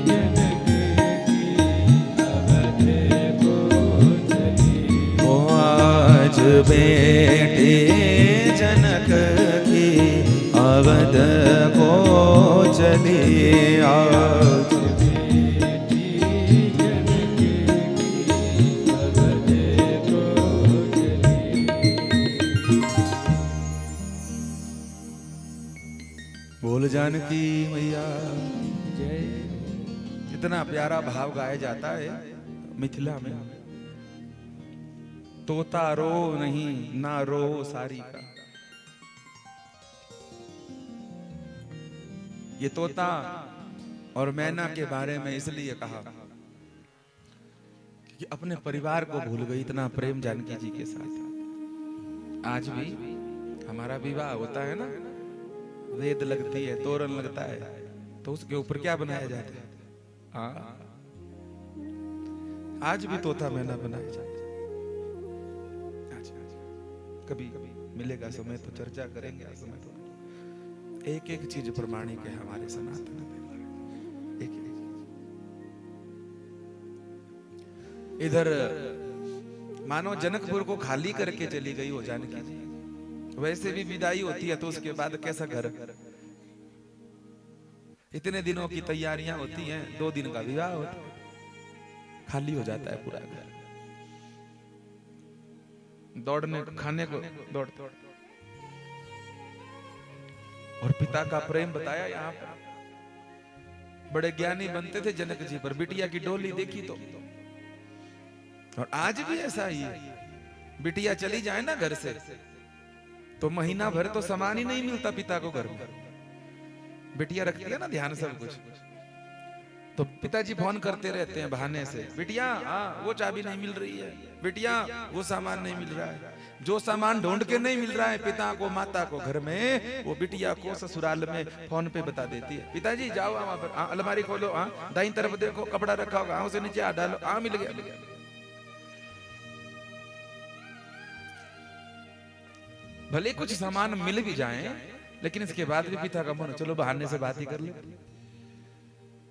जनक की अवध को चली। ओ आज बेटी जनक की अवध को चली, आज बेटी जनक की अवध को चली। बोल जानकी मैया जय। इतना प्यारा भाव गाया जाता है मिथिला में। तोता रो नहीं ना रो सारी का। ये तोता और मैना के बारे में इसलिए कहा कि अपने परिवार को भूल गई, इतना प्रेम जानकी जी के साथ। आज भी हमारा विवाह होता है ना, वेद लगती है, तोरण लगता है, तो उसके ऊपर क्या बनाया जाता है? हाँ, आज भी तोता मैना बनाया जाता है। कभी मिलेगा समय तो चर्चा करेंगे। आज समय तो एक एक चीज प्रमाणिक है हमारे सनातन में। एक इधर मानो जनकपुर को खाली करके चली गई हो जानकी जी। वैसे भी विदाई होती है तो उसके बाद कैसा घर, इतने दिनों की तैयारियां होती हैं, 2 दिन का विवाह होता है, खाली हो जाता है पूरा घर। दौड़ने खाने को दौड़ते। और पिता का प्रेम बताया यहाँ पर। बड़े ज्ञानी बनते थे जनक जी पर। बिटिया की डोली देखी तो। और आज भी ऐसा ही है। बिटिया चली जाए ना घर से तो महीना भर तो सामान ही नहीं मिलता पिता को घर में। बिटिया रखती है ना ध्यान सब कुछ, तो पिताजी फोन करते रहते हैं बहाने से, बिटिया वो चाबी नहीं मिल रही है, बिटिया वो सामान नहीं मिल रहा है। जो सामान ढूंढ के नहीं मिल रहा है पिता को माता को घर में, वो बिटिया को ससुराल में फोन पे बता देती है। पिताजी जाओ वहां पर, अलमारी खोलो, दाईं तरफ देखो कपड़ा रखा होगा, उसे नीचे हाथ डालो, मिल गया, मिल गया। भले कुछ सामान मिल भी जाए, लेकिन इसके बाद भी पिता का मन, चलो बहाने से बात ही कर ले।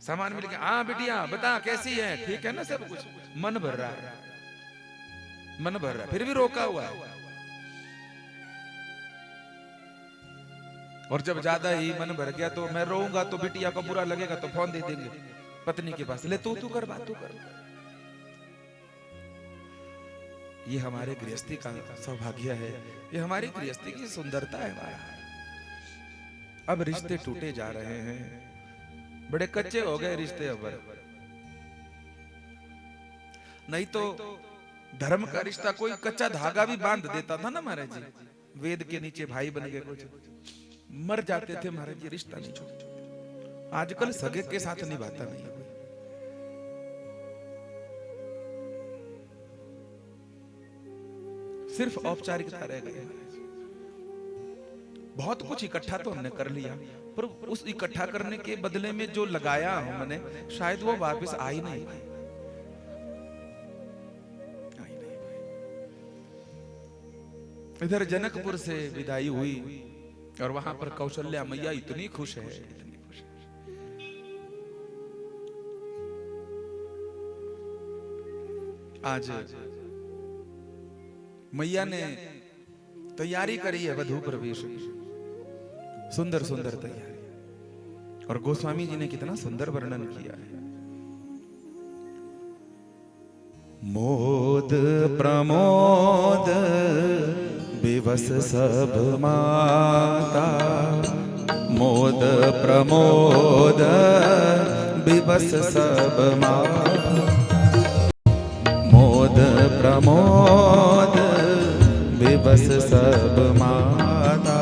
सामान मिल गया, बिटिया बता कैसी है, ठीक है ना सब कुछ। मन भर रहा है, मन भर रहा है, फिर भी रोका हुआ है। और जब ज्यादा ही मन भर गया तो मैं रोऊंगा तो बिटिया को बुरा लगेगा, तो फोन दे देंगे पत्नी के पास, ले तू कर बात, तू कर। ये हमारे गृहस्थी का सौभाग्य है, ये हमारी गृहस्थी की सुंदरता है हमारा। अब रिश्ते टूटे जा रहे हैं, बड़े कच्चे हो गए रिश्ते। अब नहीं तो धर्म का रिश्ता कोई कच्चा धागा भी बांध देता था ना महाराज जी। वेद के नीचे भाई बन गए, कुछ मर जाते थे महाराज जी, रिश्ता नहीं छोड़ते। आजकल सगे के साथ निभाता नहीं है, सिर्फ औपचारिकता रह गई। बहुत कुछ इकट्ठा तो हमने कर लिया, पर उस इकट्ठा करने के बदले में जो लगाया हमने, शायद वो वापस आ ही नहीं। इधर जनकपुर से विदाई हुई और वहां पर कौशल्या मैया इतनी खुश है, इतनी खुश है। आज मैया ने तैयारी करी है वधू प्रवेश की, सुंदर सुंदर तैयारी। और गोस्वामी जी ने कितना सुंदर वर्णन किया है। मोद प्रमोद विवश सब माता, मोद प्रमोद विवश सब माता, मोद प्रमोद विवश सब माता,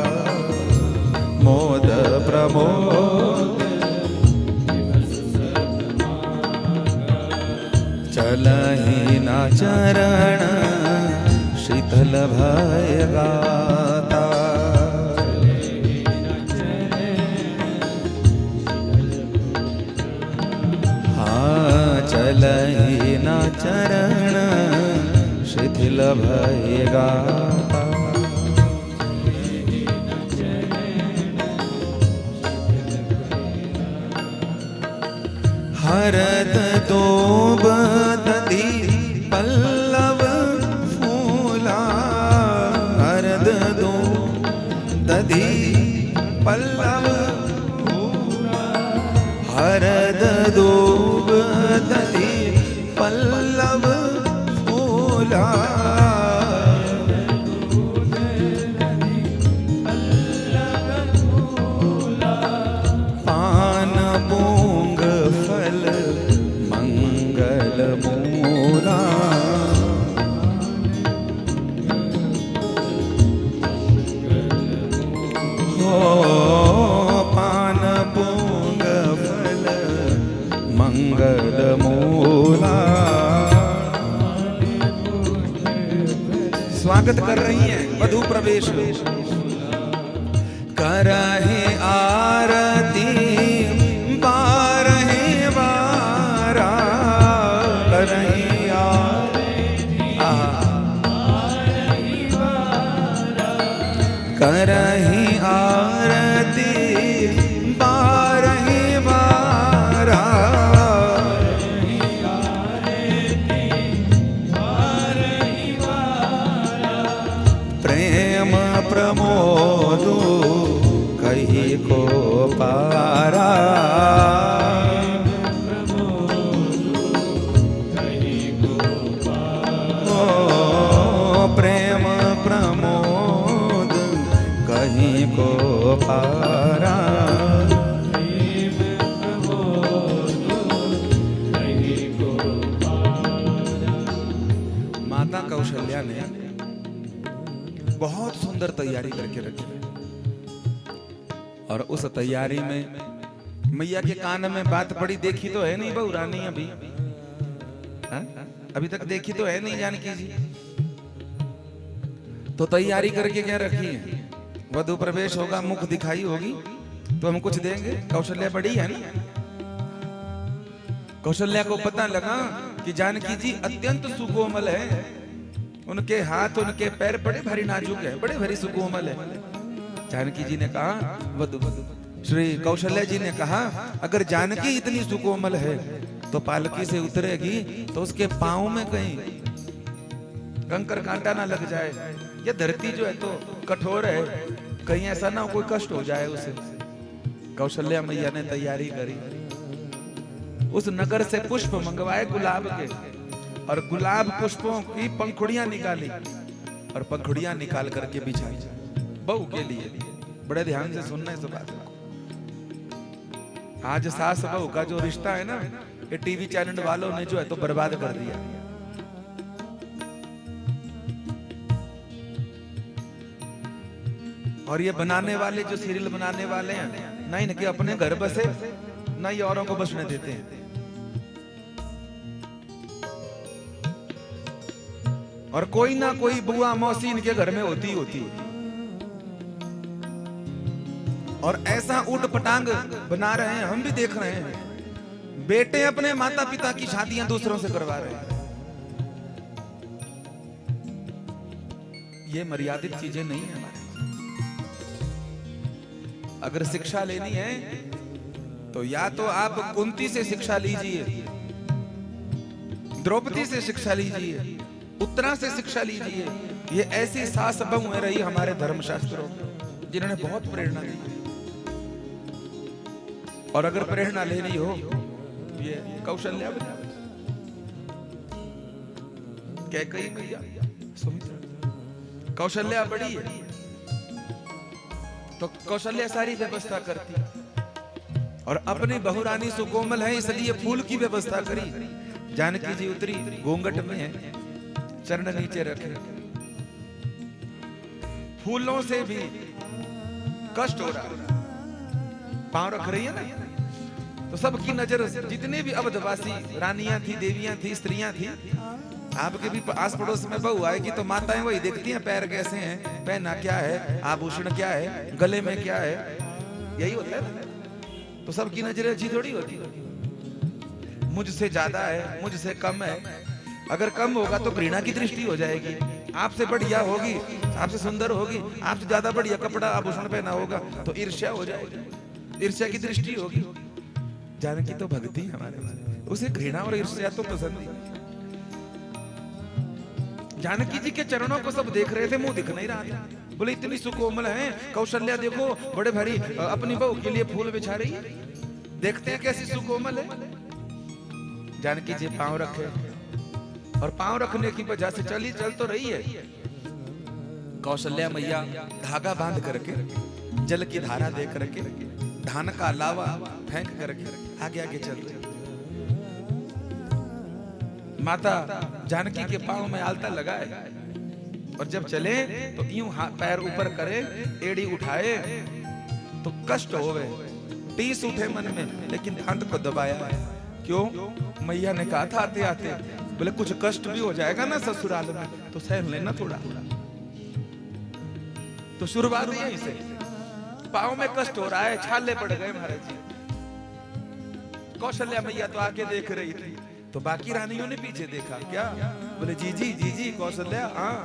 मोद प्रमोद चलहि न चरण शीतल भय गाता, हाँ चलहि न चरण शिथिल भय गाता, हरद दोब दधि पल्लव फूला, हरद दो दधि पल्लव फूला, हरद दोब दधि पल्लव फूला, पान पूंग फल मंगल मूला, हो पान पूंग फल मंगल मूला। स्वागत कर रही हैं वधू प्रवेश, करहे आरती बारहे बारा, करहे करहे आरती बारहे बारा, प्रेम प्रमोदो कही को पारा, ओ प्रेम प्रमोद कहीं को पारा, माता कौशल्या ने बहुत सुंदर तैयारी करके रखी और उस तैयारी में मैया के कान में बात पड़ी। देखी तो है नहीं बहू रानी अभी, हा? अभी तक देखी तो है नहीं जानकी जी, तो तैयारी करके क्या रखी है? वधू प्रवेश होगा, मुख दिखाई होगी तो हम कुछ देंगे। कौशल्या बड़ी है ना, कौशल्या को पता लगा कि जानकी जी अत्यंत सुकोमल है, उनके हाथ उनके पैर बड़े भारी नाजुक है, बड़े भारी सुकोमल है। जानकी जी ने कहा, वधू श्री कौशल्या जी ने कहा, अगर जानकी इतनी सुकोमल है तो पालकी से उतरेगी तो उसके पांव में कहीं कंकर कांटा ना लग जाए, ये धरती जो है तो कठोर है, कहीं ऐसा ना हो कोई कष्ट हो जाए उसे। कौशल्या मैया ने तैयारी करी, उस नगर से पुष्प मंगवाए गुलाब के, और गुलाब पुष्पों की पंखुड़ियां निकाली और पंखुड़ियां निकाल करके बिछाई बहू के लिए। बड़े ध्यान से सुनना इस बात को। आज सास बहू का जो रिश्ता है ना, ये टीवी चैनल वालों ने जो है तो बर्बाद कर दिया। और ये बनाने वाले जो सीरियल बनाने वाले हैं ना, इनके अपने घर बसे ना ये औरों को बसने देते हैं। और कोई ना कोई बुआ मौसी इनके घर में होती होती है, और ऐसा ऊट पटांग बना रहे हैं, हम भी देख रहे हैं। बेटे अपने माता पिता की शादियां दूसरों से करवा रहे हैं। ये मर्यादित चीजें नहीं है हमारे। अगर शिक्षा लेनी है तो या तो आप कुंती से शिक्षा लीजिए, द्रौपदी से शिक्षा लीजिए, उत्तरा से शिक्षा लीजिए। ये ऐसी सास बहू रही हमारे धर्मशास्त्रों में जिन्होंने बहुत प्रेरणा दी। और अगर प्रेरणा लेनी हो ये कौशल्या। कैकई मैया, सुमित्रा, कौशल्या बड़ी है तो कौशल्या सारी व्यवस्था करती और अपनी बहुरानी सुकोमल है इसलिए फूल की व्यवस्था करी। जानकी जी उतरी, घूंघट में है, चरण नीचे रखे, फूलों से भी कष्ट हो रहा है, पांव रख रही है ना, तो सबकी नजर, जितने भी अवधवासी रानियां थी, देवियां थी, स्त्रियां थी, आपके भी आस पड़ोस में बहू आएगी तो माताएं वही देखती हैं, पैर कैसे हैं, पहना क्या है, आभूषण क्या है, गले में क्या है, यही होता है ना। तो सबकी नजरें अच्छी थोड़ी होती, मुझसे ज्यादा है, मुझसे कम है, अगर कम होगा तो घृणा की दृष्टि हो जाएगी, आपसे बढ़िया होगी, आपसे सुंदर होगी, आपसे ज्यादा बढ़िया कपड़ा आभूषण पहना होगा तो ईर्ष्या हो जाएगी, ईर्ष्या की दृष्टि होगी। जानकी तो भक्ति हमारे, उसे घृणा और ईर्ष्या तो पसंद नहीं। जानकी जी के चरणों को सब देख रहे थे, मुंह दिख नहीं रहा था, बोले इतनी सुकोमल है, कौशल्या देखो बड़े भारी अपनी बहू के लिए फूल बिछा रही है, देखते हैं कैसी सुकोमल है। जानकी जी पांव रखे और पांव रखने की वजह से चल तो रही है, कौशल्या मैया धागा बांध करके, जल की धारा दे करके, धान का लावा फेंक करके आगे आगे चल रही। माता जानकी के पांव में आलता लगाए और जब चले तो यूं पैर ऊपर करे, एड़ी उठाए तो कष्ट होवे, टीस उठे मन में, लेकिन दांत को दबाया। क्यों? मैया ने कहा था आते आते, बोले कुछ कष्ट भी हो जाएगा ना ससुराल में तो सहन लेना थोड़ा। तो शुरुआत यहीं से, पाँव में कष्ट हो रहा है, छाले पड़ गए महाराज जी। कौशल्या मैया तो आके देख रही थी, तो बाकी रानियों ने पीछे देखा, क्या? बोले जी कौशल्या, हाँ।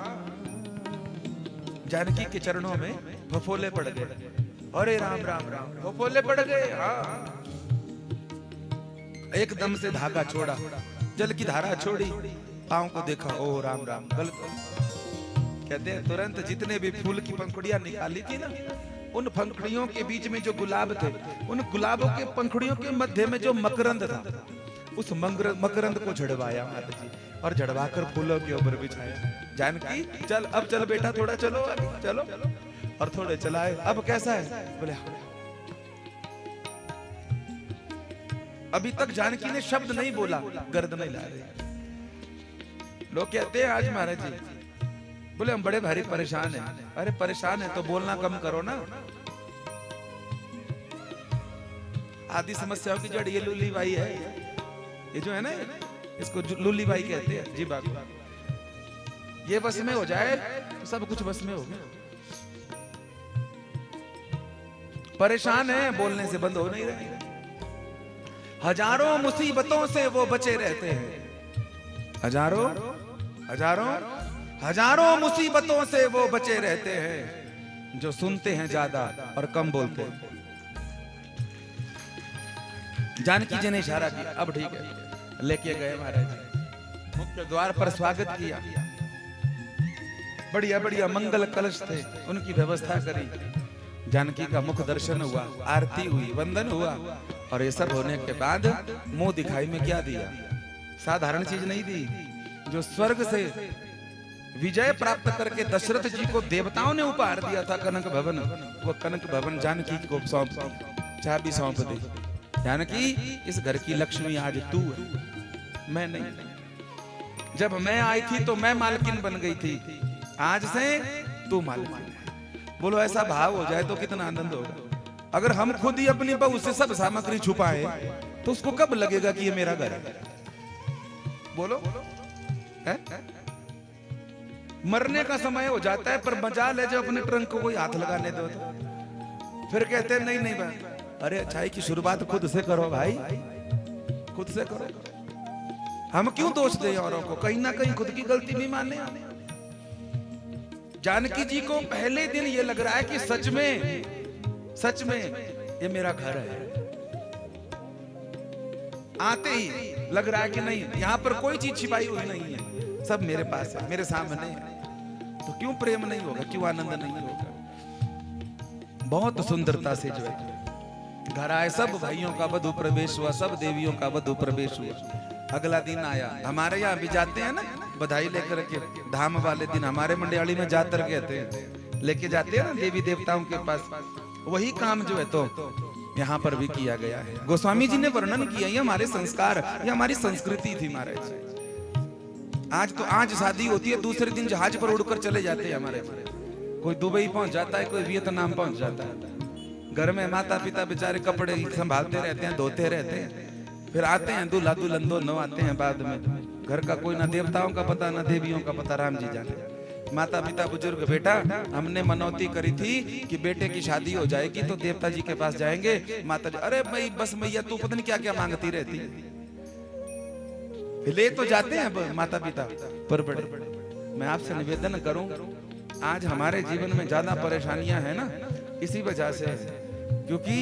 जानकी के चरणों में फफोले पड़ गए, अरे राम राम राम, फफोले पड़ गए, हाँ। एकदम से धागा छोड़ा, जल की धारा छोड़ी, पांव को देखा, ओ राम राम, गलत। कहते हैं तुरंत जितने भी फूल की पंखुड़ियां निकाली थी ना, उन पंखुड़ियों के बीच में जो गुलाब थे, उन गुलाबों के पंखुड़ियों के मध्य में जो मकरंद था, उस मकरंद को झड़वाया माता जी और झड़वाकर फूलों के ऊपर बिछाया। जानकी चल, अब चल बेटा, थोड़ा चलो आगे चलो, और थोड़े चलाए। अब कैसा है? बोले अभी तक जानकी ने शब्द नहीं बोला, गर्द नहीं ला रही। लोग कहते हैं आज महाराज जी, बोले हम बड़े भारी परेशान हैं। अरे परेशान है तो बोलना कम करो ना। आदि समस्याओं की जड़ ये लूली बाई है, ये जो है ना, इसको लूली बाई कहते हैं जी। बात ये बस में हो जाए तो सब कुछ बस में हो गया। परेशान है, बोलने से बंद हो नहीं रहे। हजारों मुसीबतों से वो बचे रहते हैं, हजारों मुसीबतों से वो बचे रहते हैं, जो सुनते हैं ज्यादा और कम बोलते हैं। जानकी जी ने इशारा किया, अब ठीक है। लेके गए महाराज जी, मुख्य द्वार पर स्वागत किया। बढ़िया बढ़िया मंगल कलश थे, उनकी व्यवस्था करी। जानकी का मुख दर्शन हुआ, आरती हुई, वंदन हुआ, और ये सब होने के बाद मुंह दिखाई में क्या दिया? साधारण चीज नहीं दी। जो स्वर्ग से विजय प्राप्त करके दशरथ जी को देवताओं ने उपहार दिया था, कनक भवन, वो कनक भवन जानकी को सौंप दी, चाबी सौंप दी। जानकी, इस घर की लक्ष्मी आज तू है, मैं नहीं। जब मैं आई थी तो मैं मालकिन बन गई थी, आज से तू मालकिन है। बोलो ऐसा भाव हो जाए तो कितना आनंद होगा। अगर हम खुद ही अपनी बहू से सब सामग्री छुपाए तो उसको कब लगेगा कि ये मेरा घर है? बोलो है? मरने का समय हो जाता है, पर मजाल है जब अपने ट्रंक को कोई हाथ लगाने दो तो फिर कहते हैं नहीं नहीं भाई। अरे अच्छाई की शुरुआत खुद से करो भाई, खुद से करो। हम क्यों दोष दें औरों को? कहीं ना कहीं खुद की गलती भी माने। जानकी जी को पहले दिन ये लग रहा है कि सच में ये मेरा घर है। आते ही लग रहा है कि नहीं, यहाँ पर कोई चीज छिपाई हुई नहीं है, सब मेरे पास है, मेरे सामने है। तो क्यों प्रेम नहीं होगा, क्यों आनंद नहीं होगा? बहुत सुंदरता से जो है घर आए, सब भाइयों का वधू प्रवेश हुआ, सब देवियों का वधू प्रवेश हुआ। अगला दिन आया, हमारे यहाँ भी जाते हैं ना, बधाई लेकर के धाम वाले दिन हमारे मंडियाली में जातर कहते हैं, लेके जाते हैं ना देवी देवताओं के पास, वही काम जो है तो यहाँ पर भी किया गया है। गोस्वामी जी ने वर्णन किया, ये हमारे संस्कार, ये हमारी संस्कृति थी महाराज। आज शादी होती है, दूसरे दिन जहाज पर उड़कर चले जाते हैं हमारे, कोई दुबई पहुंच जाता है, कोई वियतनाम पहुंच जाता है। घर में माता पिता बेचारे कपड़े संभालते रहते हैं, धोते रहते हैं, फिर आते हैं दूल्हा दुल्हन दोनों आते हैं बाद में। घर का कोई ना देवताओं का पता ना देवियों का पता, राम जी जाने। माता पिता बुजुर्ग, बेटा हमने मनौती करी थी कि बेटे की शादी हो जाएगी तो देवता जी के पास जाएंगे। माता जी, अरे भाई बस मैया तू पता नहीं क्या क्या मांगती रहती है। ले तो जाते हैं माता पिता, पर बड़े मैं आपसे निवेदन करूं, आज हमारे जीवन में ज्यादा परेशानियां हैं ना इसी वजह से, क्योंकि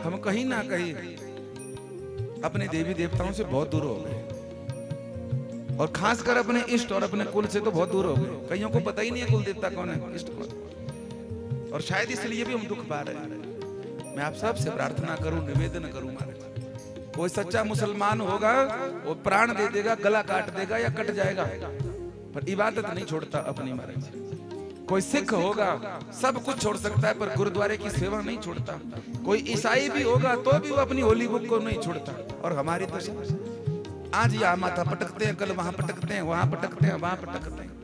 हम कहीं ना कहीं अपने देवी देवताओं से बहुत दूर हो गए, और खासकर अपने इष्ट और अपने कुल से तो बहुत दूर हो गए। कईयों को पता ही नहीं है कुल देवता कौन है, इष्ट कौन, और शायद इसलिए भी हम दुख पा रहे हैं। मैं आप सबसे प्रार्थना करूं, निवेदन करूं, महाराज कोई सच्चा मुसलमान होगा वो प्राण दे देगा, गला काट देगा या कट जाएगा, पर इबादत नहीं छोड़ता अपनी। महाराज कोई सिख होगा सब कुछ छोड़ सकता है पर गुरुद्वारे की सेवा नहीं छोड़ता। कोई ईसाई भी होगा तो भी वो अपनी होली बुक को नहीं छोड़ता। और हमारी तो आज यहाँ माथा पटकते हैं, कल वहां पटकते हैं, वहां पटकते हैं, वहां पटकते हैं।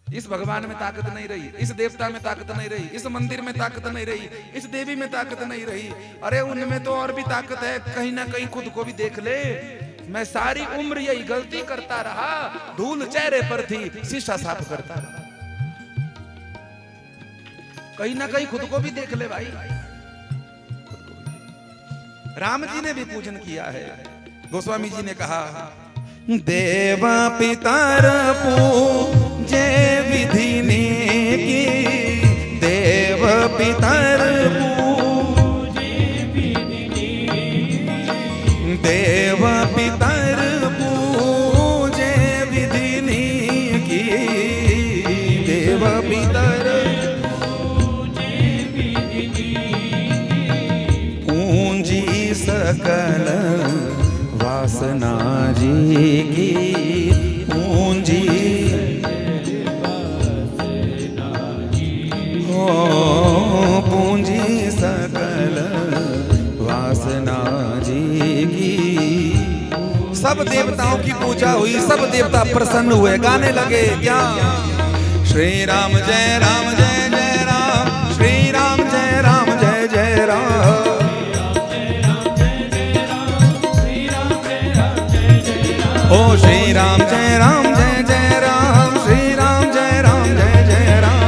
इस भगवान में ताकत नहीं रही, इस देवता में ताकत नहीं रही, इस मंदिर में ताकत नहीं रही, इस देवी में ताकत नहीं रही। अरे उनमें तो और भी ताकत है, कहीं ना कहीं खुद को भी देख ले। मैं सारी उम्र यही गलती करता रहा, धूल चेहरे पर थी, शीशा साफ करता रहा। कहीं ना कहीं खुद को भी देख ले भाई। राम जी ने भी पूजन किया है। गोस्वामी जी ने कहा, देवा पितर पूजे विधि ने की, देव पितर पूजे विधि ने, देव पितर पूजे विधि ने की, देव पितर पूंजी सकल वासना जी की, पूंजी हो पूंजी सकल वासना जी की। सब देवताओं की पूजा हुई, सब देवता प्रसन्न हुए, गाने लगे क्या, श्री राम जय राम जय जय राम, श्री राम जय राम जय जय राम, ओ श्री राम जय राम जय जय राम, श्री राम जय राम जय जय राम,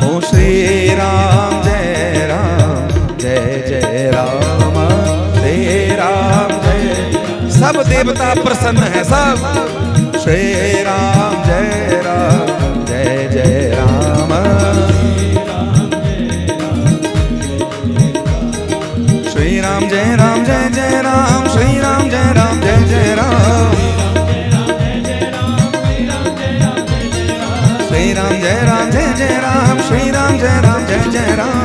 ओ श्री राम जय राम जय जय राम, श्री राम जय। सब देवता प्रसन्न है सब, श्री राम जय राम जय जय राम, श्री राम जय राम जय जय राम, श्री राम जय राम जय जय राम, श्री राम जय राम जय जय राम, श्री राम जय राम जय जय राम,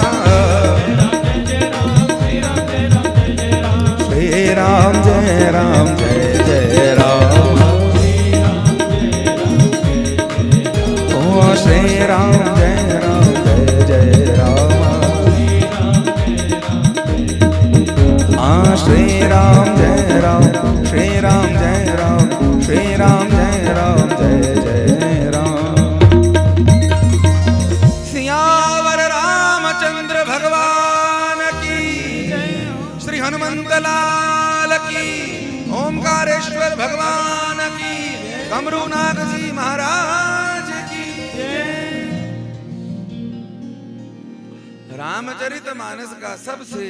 श्री राम जय राम जय जय राम, ओ श्री राम जय राम जय जय राम, श्री राम जय राम, श्री राम जय राम, श्री राम जय राम जय जय राम। सियावर रामचंद्र भगवान की, श्री हनुमंत लाल की, ओमकारेश्वर भगवान की, कमरूनाथ जी महाराज की। रामचरितमानस का सबसे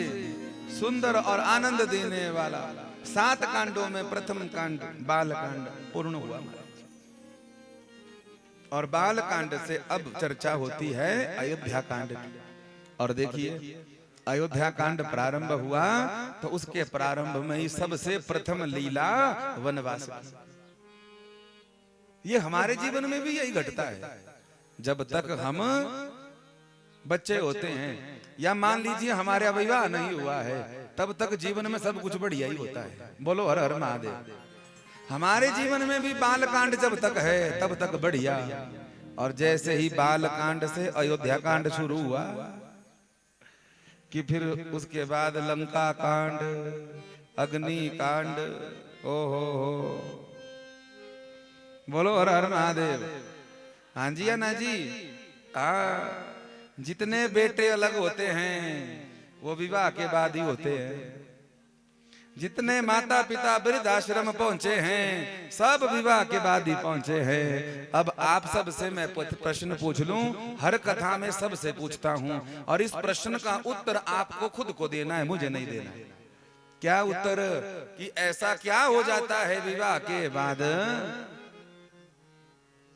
सुंदर और आनंद देने वाला 7 कांडों में प्रथम कांड बाल कांड पूर्ण हुआ, और बाल कांड से अब चर्चा होती है अयोध्या कांड की। और देखिए अयोध्या कांड प्रारंभ हुआ तो उसके प्रारंभ में ही सबसे प्रथम लीला वनवास। ये हमारे जीवन में भी यही घटता है। जब तक हम बच्चे होते हैं, या मान लीजिए हमारा विवाह नहीं हुआ है, तब तक जीवन में सब कुछ बढ़िया ही होता है। बोलो हर हर महादेव। हमारे जीवन में भी बाल कांड जब तक है तब तक बढ़िया, और जैसे ही बाल कांड से अयोध्या कांड शुरू हुआ कि फिर उसके बाद लंका कांड, अग्नि कांड, ओ हो, बोलो हर हर महादेव। हाँ जी या ना जी? जितने बेटे अलग होते हैं वो विवाह के बाद ही होते हैं। जितने माता पिता वृद्धाश्रम पहुंचे हैं सब विवाह के बाद ही पहुंचे हैं। अब आप सब से मैं प्रश्न पूछ लूं, हर कथा में सबसे पूछता हूं, और इस प्रश्न का उत्तर आपको खुद को देना है, मुझे नहीं देना है। क्या उत्तर? कि ऐसा क्या हो जाता है विवाह के बाद?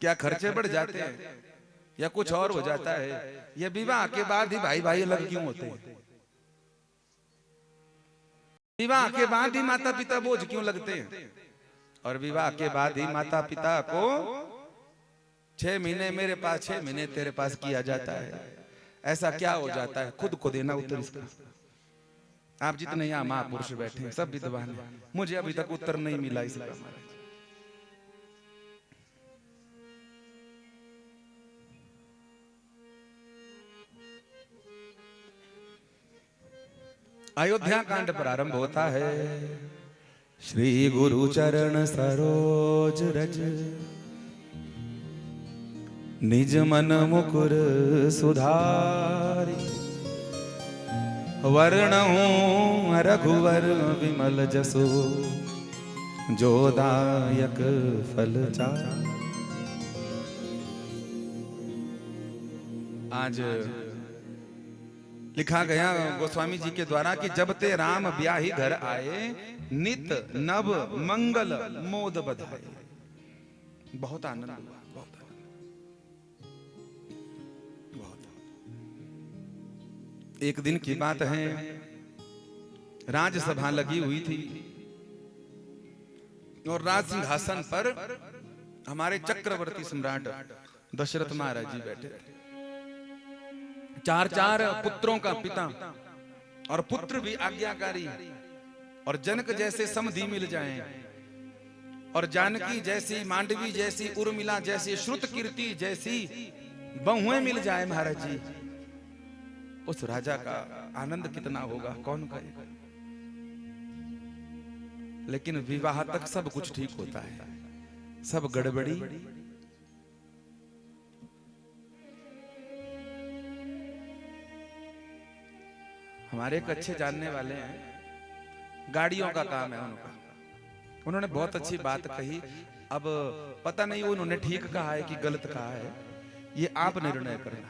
क्या खर्चे बढ़ जाते हैं या कुछ और हो जाता है? ये विवाह के बाद ही भाई भाई अलग क्यों होते हैं? विवाह के बाद ही माता पिता बोझ क्यों लगते हैं? और विवाह के बाद ही माता पिता को 6 महीने मेरे पास, 6 महीने तेरे पास किया जाता है। ऐसा क्या हो जाता है? खुद को देना उत्तर इसका। आप जितने यहाँ महापुरुष बैठे हैं सब विद्वान हैं, मुझे अभी तक उत्तर नहीं मिला इसका। अयोध्या कांड प्रारंभ होता है। श्री गुरु चरण सरोज रज, निज मन मुकुर सुधारी। वर्णहूं रघुवर विमल जसो, जो दायक फल चारि। आज लिखा गया गोस्वामी जी के द्वारा कि जब ते राम ब्याही घर आए, नित नव मंगल मोद बधाए। बहुत आनंद हुआ, बहुत आनंद, बहुत। एक दिन की बात है, राजसभा लगी हुई थी और राज सिंहासन पर हमारे चक्रवर्ती सम्राट दशरथ महाराज जी बैठे थे। 4 पुत्रों का पिता, और पुत्र भी आज्ञाकारी, और जनक जैसे समधी मिल जाएं, और जानकी जैसी, मांडवी जैसी, उर्मिला जैसी, श्रुत कीर्ति जैसी बहुएं मिल जाए महाराज जी, उस राजा का आनंद कितना होगा कौन कहेगा। लेकिन विवाह तक सब कुछ ठीक होता है, सब गड़बड़ी। हमारे एक अच्छे जानने वाले हैं, गाड़ियों का काम है उनका। उन्होंने बहुत अच्छी बात कही। अब पता नहीं उन्होंने ठीक कहा है कि गलत कहा है, ये आप निर्णय करना।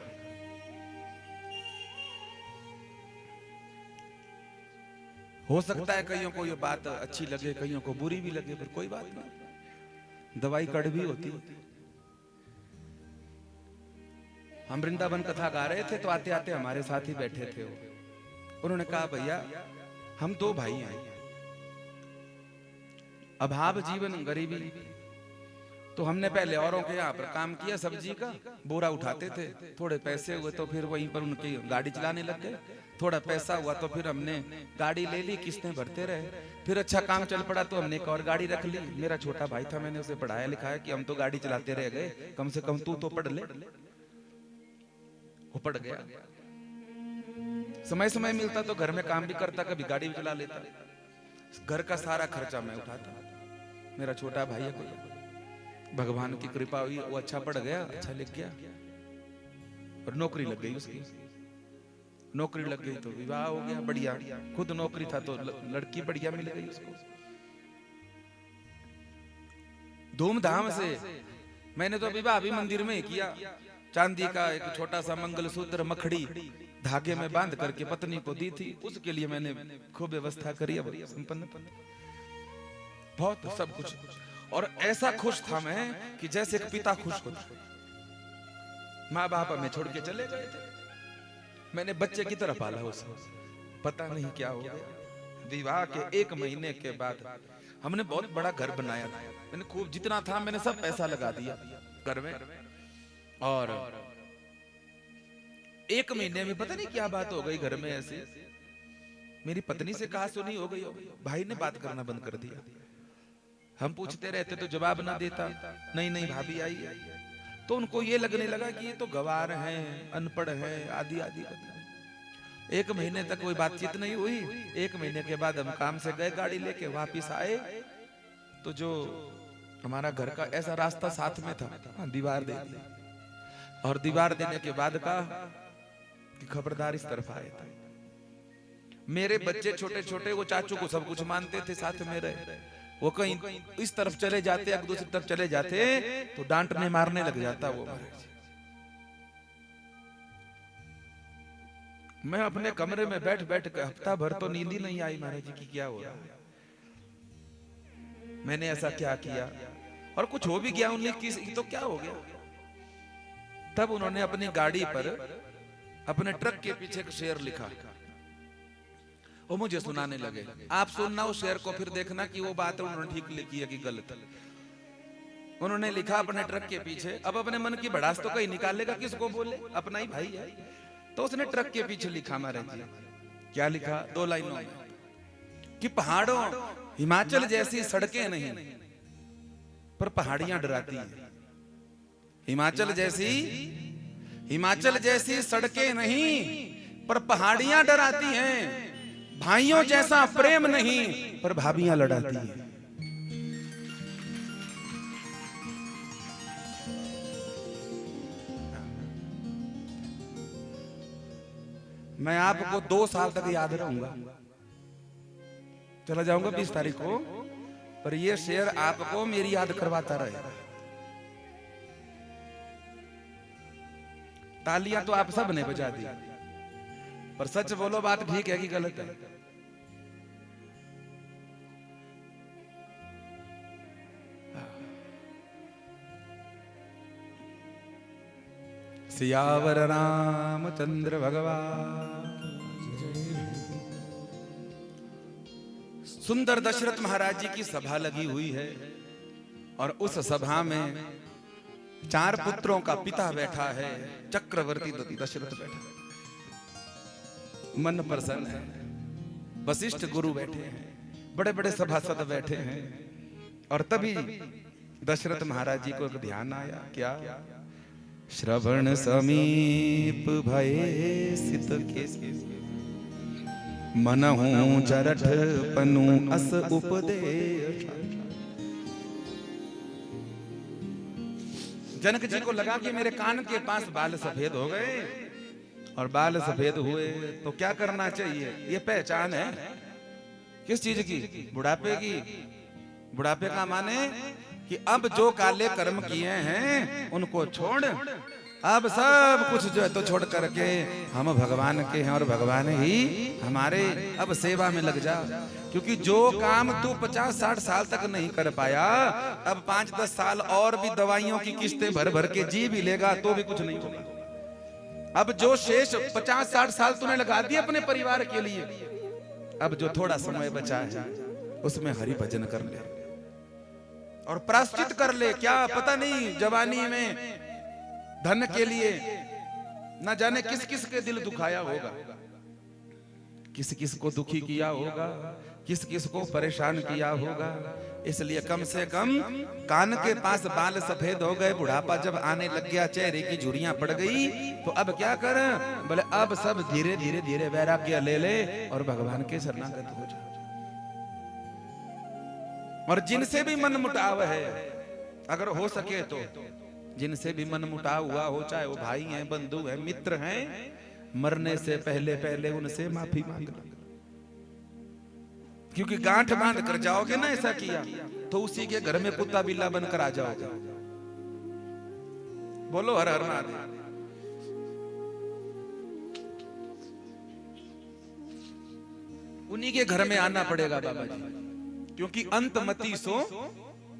हो सकता है कईयों को ये बात अच्छी लगे, कईयों को बुरी भी लगे, पर कोई बात नहीं, दवाई कड़वी होती। हम वृंदावन कथा गा रहे थे तो आते आते हमारे साथ ही बैठे थे। उन्होंने कहा भैया हम 2 भाई हैं, अभाव जीवन, गरीबी, तो हमने पहले औरों के यहाँ पर काम किया, सब्जी का बोरा उठाते थे। थोड़े पैसे हुए तो फिर वहीं पर उनकी गाड़ी चलाने लग गए। थोड़ा पैसा हुआ तो फिर हमने गाड़ी ले ली, किस्तें भरते रहे। फिर अच्छा काम चल पड़ा तो हमने एक और गाड़ी रख ली। मेरा छोटा भाई था, मैंने उसे पढ़ाया लिखाया कि हम तो गाड़ी चलाते रह गए, कम से कम तू तो पढ़ ले। वो पढ़ गया, समय समय मिलता तो घर में काम भी करता, कभी गाड़ी भी चला लेता। घर का सारा खर्चा मैं उठाता। मेरा छोटा भाई है, कोई भगवान की कृपा हुई, वो अच्छा पढ़ गया, अच्छा लिख गया, और नौकरी लग गई उसकी। नौकरी लग गई तो विवाह हो गया, बढ़िया। खुद नौकरी था तो लड़की बढ़िया मिल गई उसको। धूमधाम से मैंने तो विवाह भी मंदिर में ही किया। चांदी का एक छोटा सा मंगलसूत्र मखड़ी धागे में बांध करके पत्नी को दी थी, उसके लिए मैंने खूब व्यवस्था करी, संपन्न, बहुत सब कुछ। और ऐसा खुश था मैं कि जैसे एक पिता खुश होता। माँ बाप हमें छोड़ के चले गए थे, मैंने बच्चे की तरह पाला उसे। पता नहीं क्या हो गया, विवाह के 1 महीने के बाद हमने बहुत बड़ा घर बनाया। मैंने खूब जितना था मैंने सब पैसा लगा दिया घर में, और 1 महीने में पता नहीं क्या बात हो गई घर में ऐसे, मेरी पत्नी से कहा सुनी हो गई, भाई ने बात करना बंद कर दिया। हम पूछते रहते तो जवाब ना देता, नहीं नहीं भाभी आई है। तो उनको ये लगने लगा कि ये तो गवार हैं, अनपढ़ हैं, आदि आदि। 1 महीने तक कोई बातचीत नहीं हुई। 1 महीने के बाद हम काम से गए गाड़ी लेके, वापिस आए तो जो हमारा घर का ऐसा रास्ता साथ में था, दीवार दे दी। और दीवार देने के बाद कहा कि खबरदार इस तरफ आए था। मेरे बच्चे छोटे छोटे, वो चाचू को सब कुछ मानते थे, साथ में रहे। वो कहीं इस तरफ चले जाते, एक दूसरी तरफ चले जाते तो डांटने मारने लग जाता वो। मैं अपने कमरे में बैठ बैठ कर हफ्ता भर तो नींद ही नहीं आई महाराज जी की क्या हो रहा है, मैंने ऐसा क्या किया। और कुछ हो भी गया 19-20 तो क्या हो गया। तब उन्होंने अपनी गाड़ी पर अपने ट्रक के पीछे एक शेर लिखा, वो मुझे सुनाने लगे। आप सुनना उस शेर को, फिर देखना कि वो बात उन्होंने ठीक लिखी है कि गलत। उन्होंने लिखा अपने ट्रक के पीछे, अब अपने मन की भड़ास तो कहीं निकालेगा, किसको बोले, अपना ही भाई है। तो उसने ट्रक के पीछे लिखा महाराज जी, क्या लिखा 2 लाइनों में, कि पहाड़ों हिमाचल जैसी सड़कें नहीं पर पहाड़ियां डराती हैं। हिमाचल जैसी सड़कें नहीं पर पहाड़ियां डराती हैं। भाइयों जैसा प्रेम नहीं पर भाभियां लड़ाती हैं। मैं आपको 2 साल तक याद रहूंगा, चला जाऊंगा 20 तारीख को, पर यह शेर आपको मेरी याद करवाता रहेगा। तालियां तो आप सब ने बजा दी, पर सच बोलो बात ठीक है कि गलत है। सियावर रामचंद्र भगवान। सुंदर दशरथ महाराज जी की सभा लगी हुई है और उस सभा में 4 पुत्रों का पिता बैठा है, चक्रवर्ती दशरथ बैठा है, मन प्रसन्न है। वशिष्ठ गुरु बैठे हैं, बड़े बड़े सभासद बैठे हैं। और तभी दशरथ महाराज जी को एक ध्यान आया, क्या, श्रवण समीप भये सित के मनहु जरठ पनु अस उपदेश। जनक जी को लगा कि मेरे कान के पास बाल सफेद हो गए, और बाल सफेद हुए तो क्या करना चाहिए। ये पहचान है किस चीज की, बुढ़ापे की। बुढ़ापे का माने कि अब जो काले कर्म किए हैं उनको छोड़, अब सब कुछ जो है तो छोड़ करके हम भगवान के हैं और भगवान ही हमारे, अब सेवा में लग जा। क्योंकि जो काम तू 50-60 साल तक नहीं कर पाया, अब 5-10 साल और भी दवाइयों की किस्तें भर भर के जी भी लेगा तो भी कुछ नहीं होगा। अब जो शेष 50-60 साल तूने लगा दिए अपने परिवार के लिए, अब जो थोड़ा समय बचा है उसमें हरि भजन कर ले और प्रायश्चित कर ले। क्या पता नहीं जवानी में धन के लिए ना जाने किस किस के दिल दुखाया होगा, किस किस को दुखी किया होगा, किस किस को परेशान किया होगा। इसलिए कम से कम कान के पास बाल सफेद हो गए, बुढ़ापा जब आने लग गया, चेहरे की झुर्रियां पड़ गई, तो अब क्या कर, बोले अब सब धीरे धीरे धीरे वैराग्य ले ले और भगवान के शरणागत हो जा। और जिनसे भी मन मुटाव है, अगर हो सके तो जिनसे भी मन मुटाव हुआ हो, चाहे वो भाई हैं, बंधु हैं, मित्र हैं, मरने से पहले पहले उनसे माफी मांग लो। क्योंकि गांठ बांध कर जाओगे ना ऐसा किया, तो उसी के घर में कुत्ता बिल्ला बनकर आ जाओगे। बोलो हर हर महादेव। उन्हीं के घर में आना पड़ेगा बाबा जी, क्योंकि अंतमति सो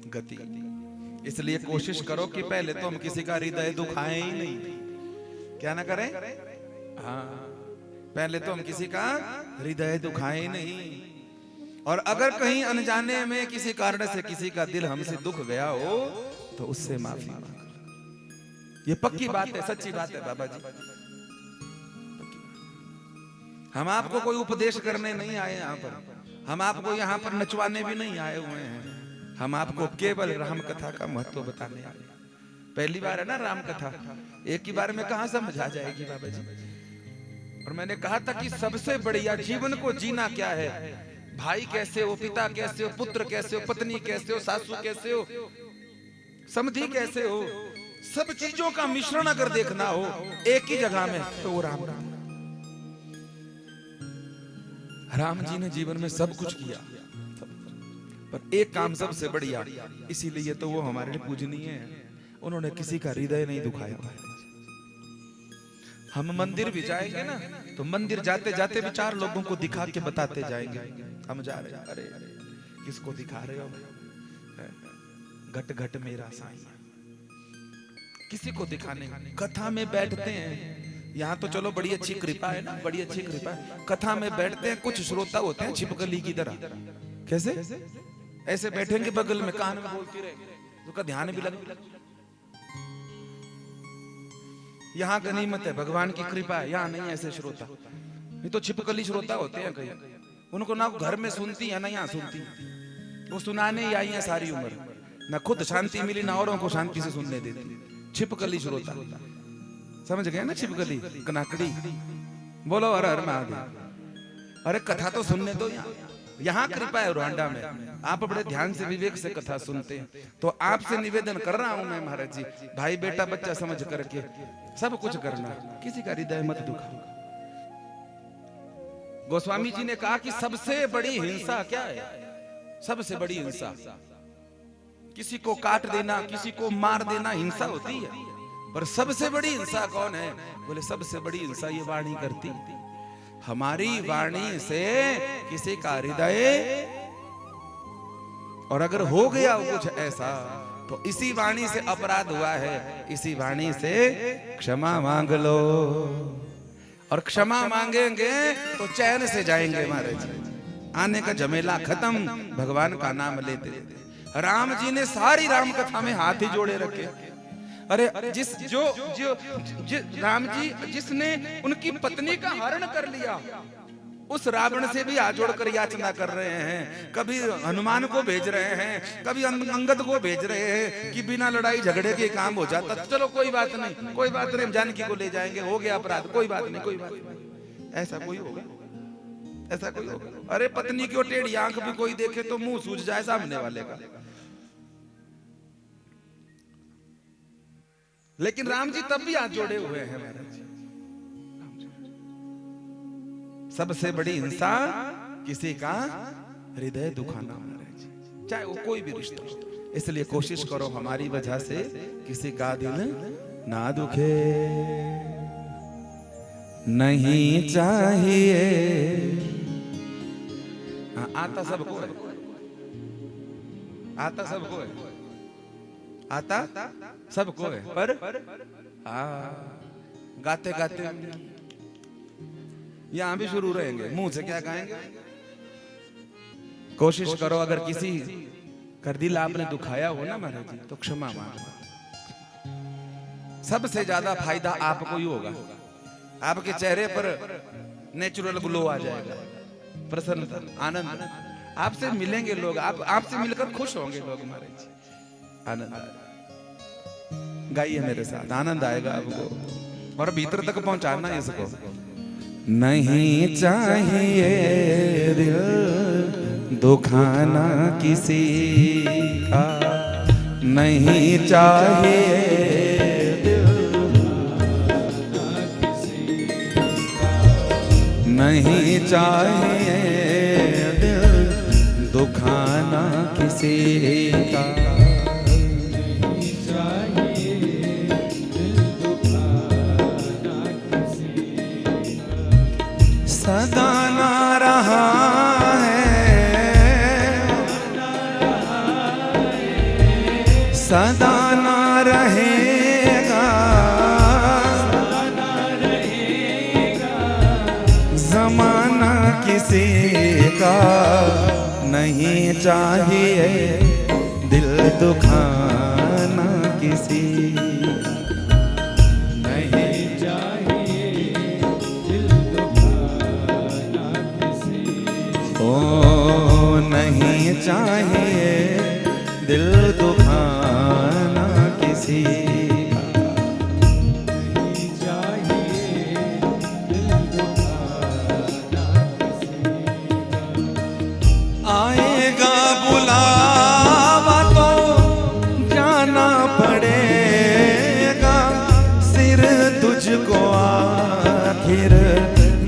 गति। इसलिए कोशिश करो कि पहले तो हम किसी का हृदय दुखाएं ही नहीं। क्या ना करें, हाँ, पहले तो हम किसी का हृदय दुखाएं ही नहीं। और अगर कहीं अनजाने में किसी कारण से किसी का दिल हमसे दुख गया हो तो उससे माफी मांगो। ये पक्की बात है, सच्ची बात है बाबा जी। हम आपको कोई उपदेश करने नहीं आए यहाँ पर, हम आपको यहाँ पर नचवाने भी नहीं आए हुए हैं, हम आपको केवल राम कथा का महत्व बताने आए। पहली बार है ना राम कथा, एक ही बार में कहाँ समझ आ जाएगी बाबा जी। और मैंने कहा था कि सबसे बढ़िया जीवन को जीना क्या है, भाई कैसे हो, पिता कैसे हो, पुत्र कैसे हो, पत्नी कैसे हो, सासू कैसे हो, समधी कैसे हो, सब चीजों का मिश्रण अगर देखना हो एक ही जगह में तो वो राम राम। राम जी ने जीवन में सब कुछ किया, पर एक काम सबसे बढ़िया, इसीलिए तो वो हमारे लिए पूजनीय है, उन्होंने किसी का हृदय नहीं दुखाया। हम मंदिर भी जाएंगे ना तो मंदिर जाते जाते भी 4 लोगों को दिखा के बताते जाएंगे हम जा रहे हैं। अरे किसको दिखा रहे हो, घट घट मेरा साईं, किसी को दिखाने। कथा में बैठते हैं, यहाँ तो चलो बड़ी अच्छी कृपा है ना, बड़ी अच्छी कृपा है। कथा में बैठते हैं, कुछ श्रोता होते हैं छिपकली की तरह, कैसे ऐसे बैठेंगे बगल में, कान में बोलती रहेंगे, उसका ध्यान भी लग। यहाँ गनीमत है, भगवान की कृपा है, यहाँ नहीं ऐसे श्रोता। ये तो छिपकली श्रोता होते हैं कहीं, उनको ना घर में सुनती है ना यहाँ सुनती, वो सुनाने ही आई है सारी उम्र, ना खुद शांति मिली ना औरों को शांति से सुनने देती। छिपकली श्रोता, समझ गए ना, छिपकली कनाकड़ी। बोलो हर हर महादेव। अरे कथा तो सुनने दो, यहाँ कृपा है रोहांडा में, आप बड़े ध्यान से विवेक से कथा सुनते हैं। तो आपसे निवेदन कर रहा हूं मैं महाराज जी, भाई बेटा बच्चा समझ करके सब कुछ करना, किसी का हृदय मत दुखाओ। गोस्वामी जी ने कहा कि सबसे बड़ी हिंसा क्या है, सबसे बड़ी हिंसा किसी को काट देना, किसी को मार देना हिंसा होती है, पर सबसे बड़ी हिंसा कौन है? बोले सबसे बड़ी हिंसा ये वाणी करती, हमारी वाणी से किसी का हृदय, और अगर हो गया कुछ ऐसा तो इसी वाणी से अपराध हुआ है, इसी वाणी से क्षमा मांग लो, और क्षमा मांगेंगे तो चैन से जाएंगे महाराज, आने का झमेला खत्म, भगवान का नाम लेते। राम जी ने सारी राम कथा में हाथ ही जोड़े रखे। अरे राम जी जिसने उनकी पत्नी का हरण कर लिया, उस रावण से भी हाथ जोड़कर याचना कर रहे हैं, कभी हनुमान को भेज रहे हैं, कभी अंगद को भेज रहे हैं कि बिना लड़ाई झगड़े के काम हो जाता, तो चलो कोई बात नहीं, कोई बात नहीं, जानकी को ले जाएंगे, हो गया अपराध, कोई बात नहीं, कोई बात नहीं। ऐसा कोई होगा? ऐसा कोई होगा? अरे पत्नी की टेढ़ी आंख भी कोई देखे तो मुंह सूज जाए सामने वाले का। लेकिन राम जी तब भी हाथ जोड़े हुए हैं महाराज। सबसे बड़ी हिंसा किसी का हृदय दुखाना महाराज, चाहे वो कोई भी रिश्ता हो। इसलिए कोशिश करो हमारी वजह से किसी का दिल ना दुखे, नहीं चाहिए। आता सबको है, आता सबको है, आता सबको है, पर गाते गाते यहां भी शुरू रहेंगे, मुंह से क्या गाएंगे। कोशिश करो अगर किसी का दिल आपने दुखाया हो ना महाराज जी, तो क्षमा मांगो। सबसे ज्यादा फायदा आपको ही होगा, आपके चेहरे पर नेचुरल ग्लो आ जाएगा, प्रसन्नता, आनंद। आपसे मिलेंगे लोग, आपसे मिलकर खुश होंगे लोग महाराज, आनंद। गाइए मेरे साथ, आनंद आएगा आपको, और भीतर तक पहुंचाना है इसको। नहीं चाहिए दिल दुखाना किसी का, नहीं चाहिए दिल किसी का, नहीं चाहिए दिल दुखाना किसी का, सदा ना रहा है, सदा ना रहेगा, जमाना किसी का, नहीं चाहिए दिल दुखाना किसी का, नहीं चाहिए दिल दुखाना नहीं चाहिए दिल दुखाना किसी का, नहीं चाहिए दिल दुखाना किसी का। आएगा बुलावा तो जाना पड़ेगा, सिर तुझको आखिर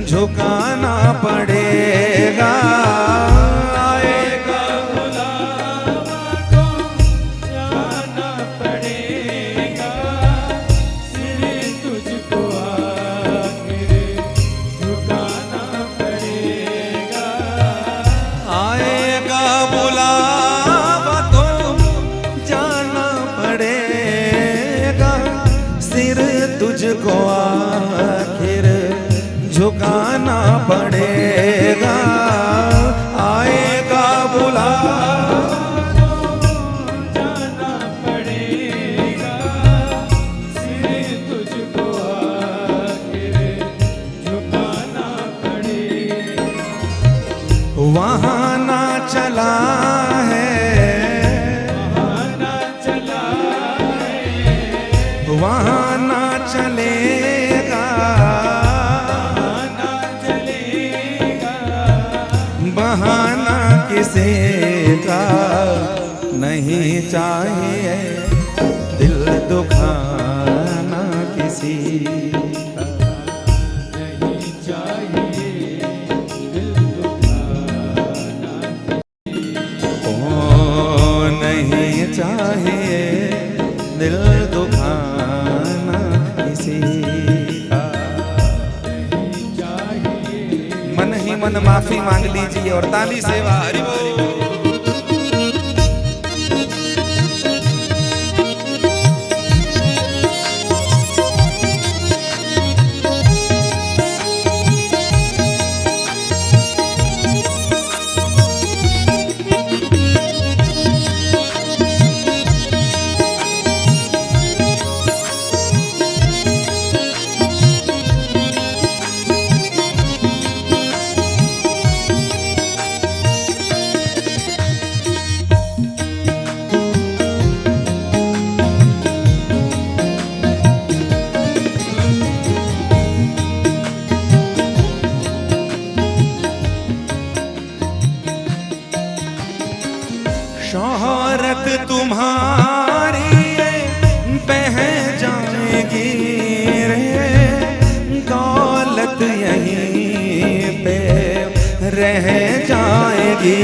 झुकाना पड़ेगा। आएगा बुलावा तो जाना पड़ेगा, सिर तुझको आखिर झुकाना पड़ेगा। आएगा बुलावा तो जाना पड़ेगा, सिर तुझको आखिर झुकाना पड़ेगा। आएगा बुलावा जाना पड़ेगा, सिर तुझको आखिर झुकाना पड़ेगा। वहाँ ना चला है, वहाँ ना चला है, वहाँ ना चलेगा, वहाँ ना चलेगा। बहाना किसी का नहीं चाहिए दिल दुखाना किसी का। नहीं चाहिए दिल दुखाना। ओ नहीं चाहिए दिल दुखाना किसी का। नहीं चाहिए मन ही मन माफी मांग लीजिए और ताली सेवा हरि बोल। शोहरत तुम्हारी बह जाएगी रे, दौलत यहीं पे रह जाएगी।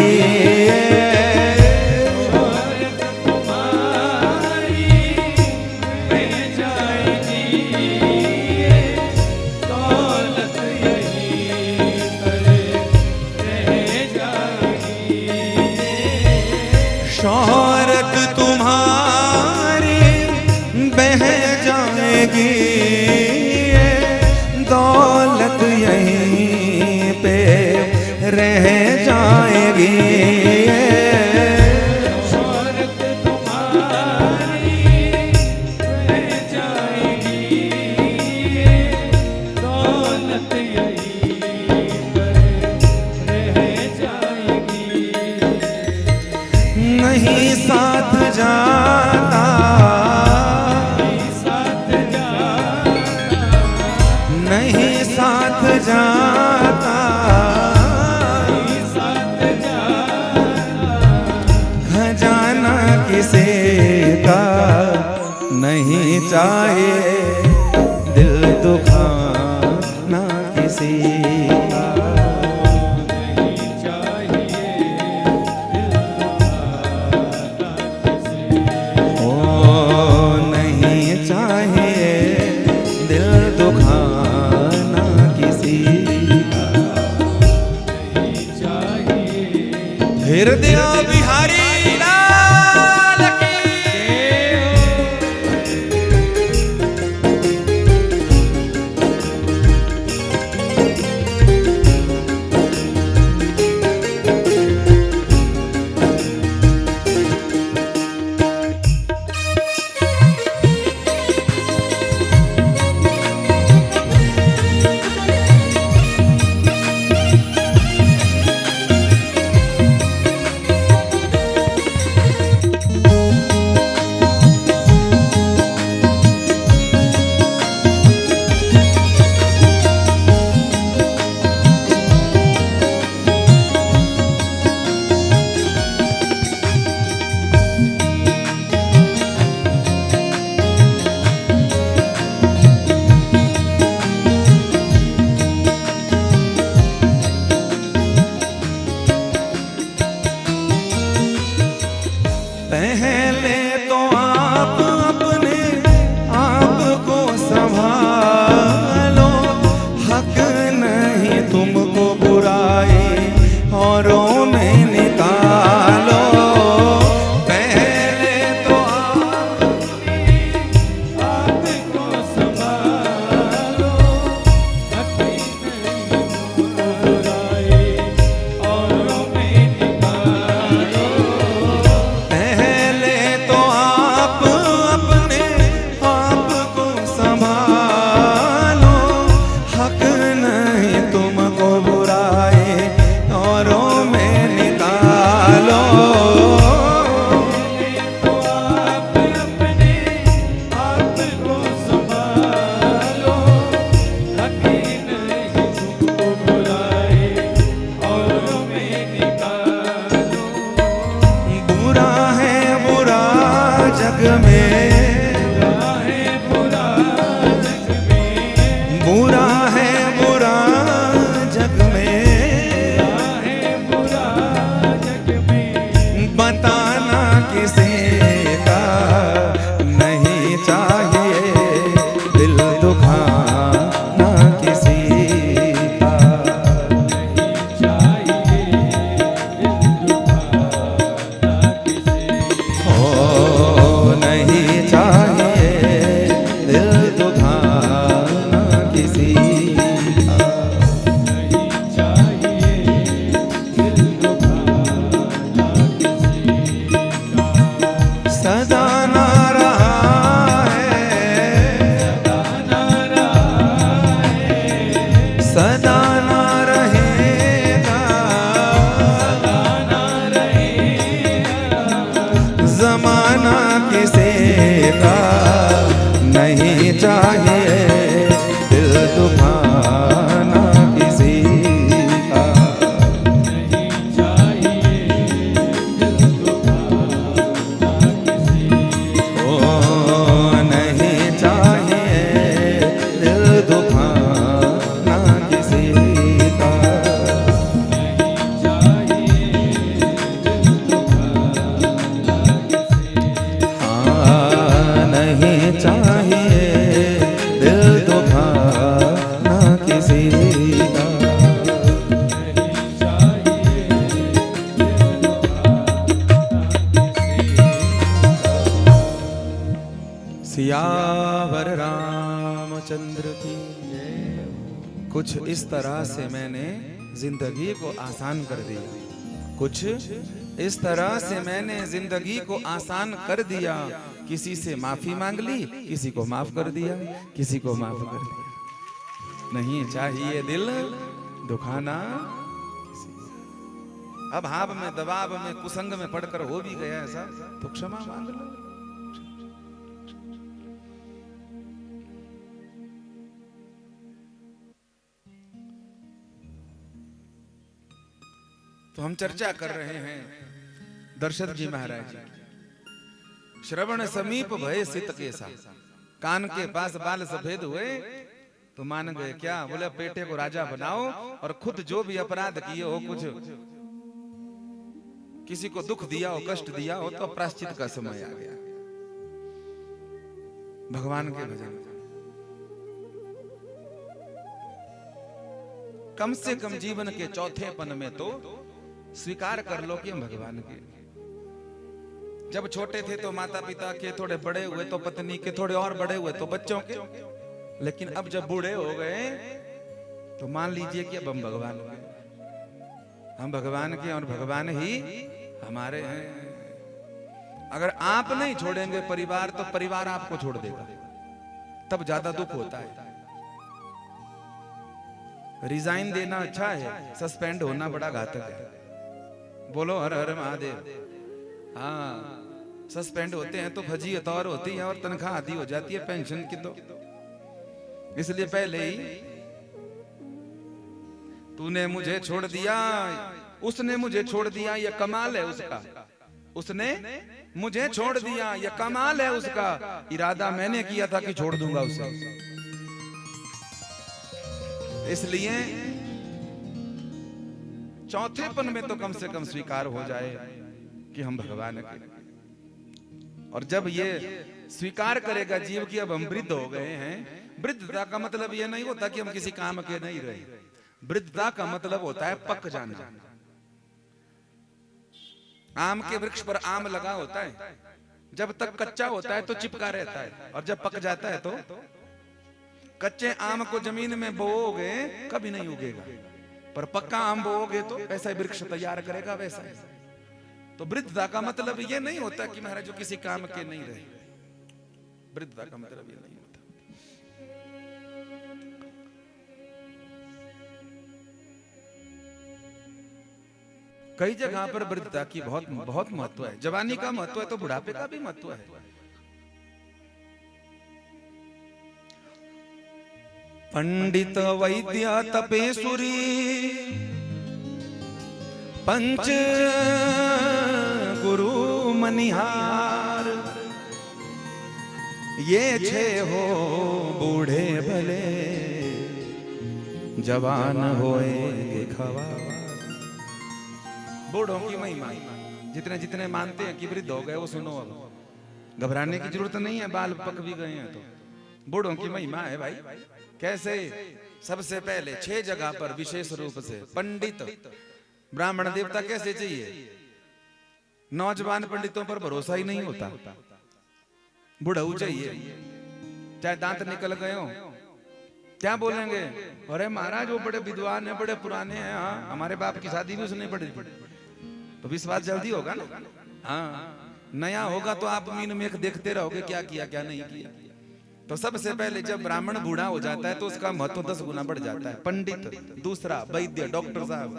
औरत तुम्हारी बह जाएगी, दौलत यहीं पर रह जाएगी। शोहरत तुम्हारी बह जाएगी, दौलत यहीं पे रह जाएगी। औरत तुम्हारी बह जाएगी, दौलत यहीं पर रह जाएगी। नहीं साथ जाता, साथ जाना, नहीं साथ जाता, साथ जाना। खजाना किसी का नहीं चाहिए दिल दुखाना किसी का। नहीं चाहिए दिल दुखाना किसी का। ओ नहीं चाहिए दिल दुखाना किसी का। नहीं चाहिए हृदय बिहारी लाल की। पहले तो आप अपने आप को संभालो, हक नहीं तुमको बुराई औरों में निकालो। पहले तो आप को संभालो, हक नहीं बुराई औरों में निकालो। पहले तो आप अपने आप को संभालो, हक नहीं तुमको बुराई औरों में निकालो। तो आप अपने आप को संभालो, हक नहीं तुमको बुराई औरों में निकालो। बुरा है बुरा जग में, बुरा है बुरा जग में, बताना किसी का नहीं चाहिए, दिल दुखाना किसी का नहीं चाहिए, दिल दुखाना किसी का। ओ नहीं चाहिए दिल दुखाना किसी का, नहीं चाहिए दिल दुखाना किसी का। सदा ना रहा है, सदा ना रहेगा, जमाना किसी का नहीं चाहिए, दिल दुखाना किसी का नहीं चाहिए, दिल दुखाना किसी का। ओ नहीं चाहिए दिल दुखाना किसी का, नहीं चाहिए दिल दुखाना किसी का। हाँ नहीं चाहिए दिल दुखाना किसी का, नहीं चाहिए दिल दुखाना किसी का। सियावर रामचंद्र की जय। कुछ इस तरह से मैंने जिंदगी को आसान कर दिया, कुछ इस तरह से मैंने जिंदगी को आसान कर दिया। किसी से माफी मांग ली, किसी को माफ कर दिया, किसी को माफ कर दिया। नहीं चाहिए दिल दुखाना किसी का। अब हाव में दबाव में कुसंग में पड़कर हो भी गया ऐसा तो क्षमा मांग लो। तो हम चर्चा कर रहे हैं दर्शक जी महाराज जी। श्रवण समीप भय सित केसा, कान के पास बाल सफेद हुए तो मान गए क्या? बोले बेटे को राजा बनाओ और खुद जो भी अपराध किए हो, कुछ किसी को दुख दिया हो, कष्ट दिया हो, तो प्रायश्चित का समय आ गया। भगवान के भजन कम से कम जीवन के चौथेपन में तो स्वीकार कर लो कि हम भगवान के। जब छोटे थे तो माता पिता के, थोड़े बड़े हुए तो पत्नी के, थोड़े और बड़े हुए तो बच्चों के, लेकिन अब जब बूढ़े हो गए तो मान लीजिए कि अब हम भगवान के, हम भगवान के और भगवान ही हमारे हैं। अगर आप नहीं छोड़ेंगे परिवार तो परिवार आपको छोड़ देगा, तब ज्यादा दुख होता है। रिजाइन देना अच्छा है, सस्पेंड होना बड़ा घातक है। बोलो हर हर महादेव। हाँ, सस्पेंड होते हैं तो फजीयत और होती है और तनख्वाह आधी हो जाती है पेंशन की। तो इसलिए पहले ही तूने मुझे छोड़ दिया, उसने मुझे छोड़ दिया, यह कमाल है उसका। उसने मुझे छोड़ दिया, यह कमाल है उसका। इरादा मैंने किया था कि छोड़ दूंगा उसे। इसलिए चौथेपन में तो कम से कम स्वीकार हो जाए कि हम भगवान के। और जब ये स्वीकार करेगा जीव कि अब हम वृद्ध हो गए हैं, वृद्धता का मतलब ये नहीं होता कि हम किसी काम के नहीं रहे, वृद्धता का मतलब होता है पक जाना। आम के वृक्ष पर आम लगा होता है, जब तक कच्चा होता है तो चिपका रहता है, और जब पक जाता है तो कच्चे आम को जमीन में बोओगे कभी नहीं उगेगा, पर पक्का आम बोओगे तो ऐसा वृक्ष तैयार करेगा वैसा। तो वृद्धता का मतलब ये नहीं होता कि महाराज जो किसी काम के नहीं रहे, वृद्धता का मतलब ये नहीं होता। कई जगह पर वृद्धता की बहुत बहुत महत्व है। जवानी का महत्व है तो बुढ़ापे का भी महत्व है। पंडित वैद्य तपेश्वरी पंच गुरु मनिहार, ये छे हो बूढ़े भले जवान होएंगे खवार। बूढ़ों की महिमा, जितने जितने मानते हैं कि वृद्ध हो गए वो सुनो, अब घबराने की जरूरत नहीं है, बाल पक भी गए हैं तो बूढ़ों की महिमा है भाई। कैसे? सबसे पहले 6 जगह पर विशेष रूप से पंडित ब्राह्मण देवता कैसे चाहिए? नौजवान पंडितों पर भरोसा ही नहीं होता, बुढ़ऊ चाहिए, चाहे दांत निकल गए हो क्या बोलेंगे, अरे महाराज वो बड़े विद्वान है, बड़े पुराने हैं, हाँ हमारे बाप की शादी भी उसने पड़ी, तो विश्वास जल्दी होगा ना। हाँ नया होगा तो आप मीन मेख देखते रहोगे क्या किया क्या नहीं किया। तो सबसे पहले जब ब्राह्मण बूढ़ा हो जाता है तो उसका महत्व 10 गुना बढ़ जाता है। पंडित, दूसरा वैद्य, डॉक्टर साहब,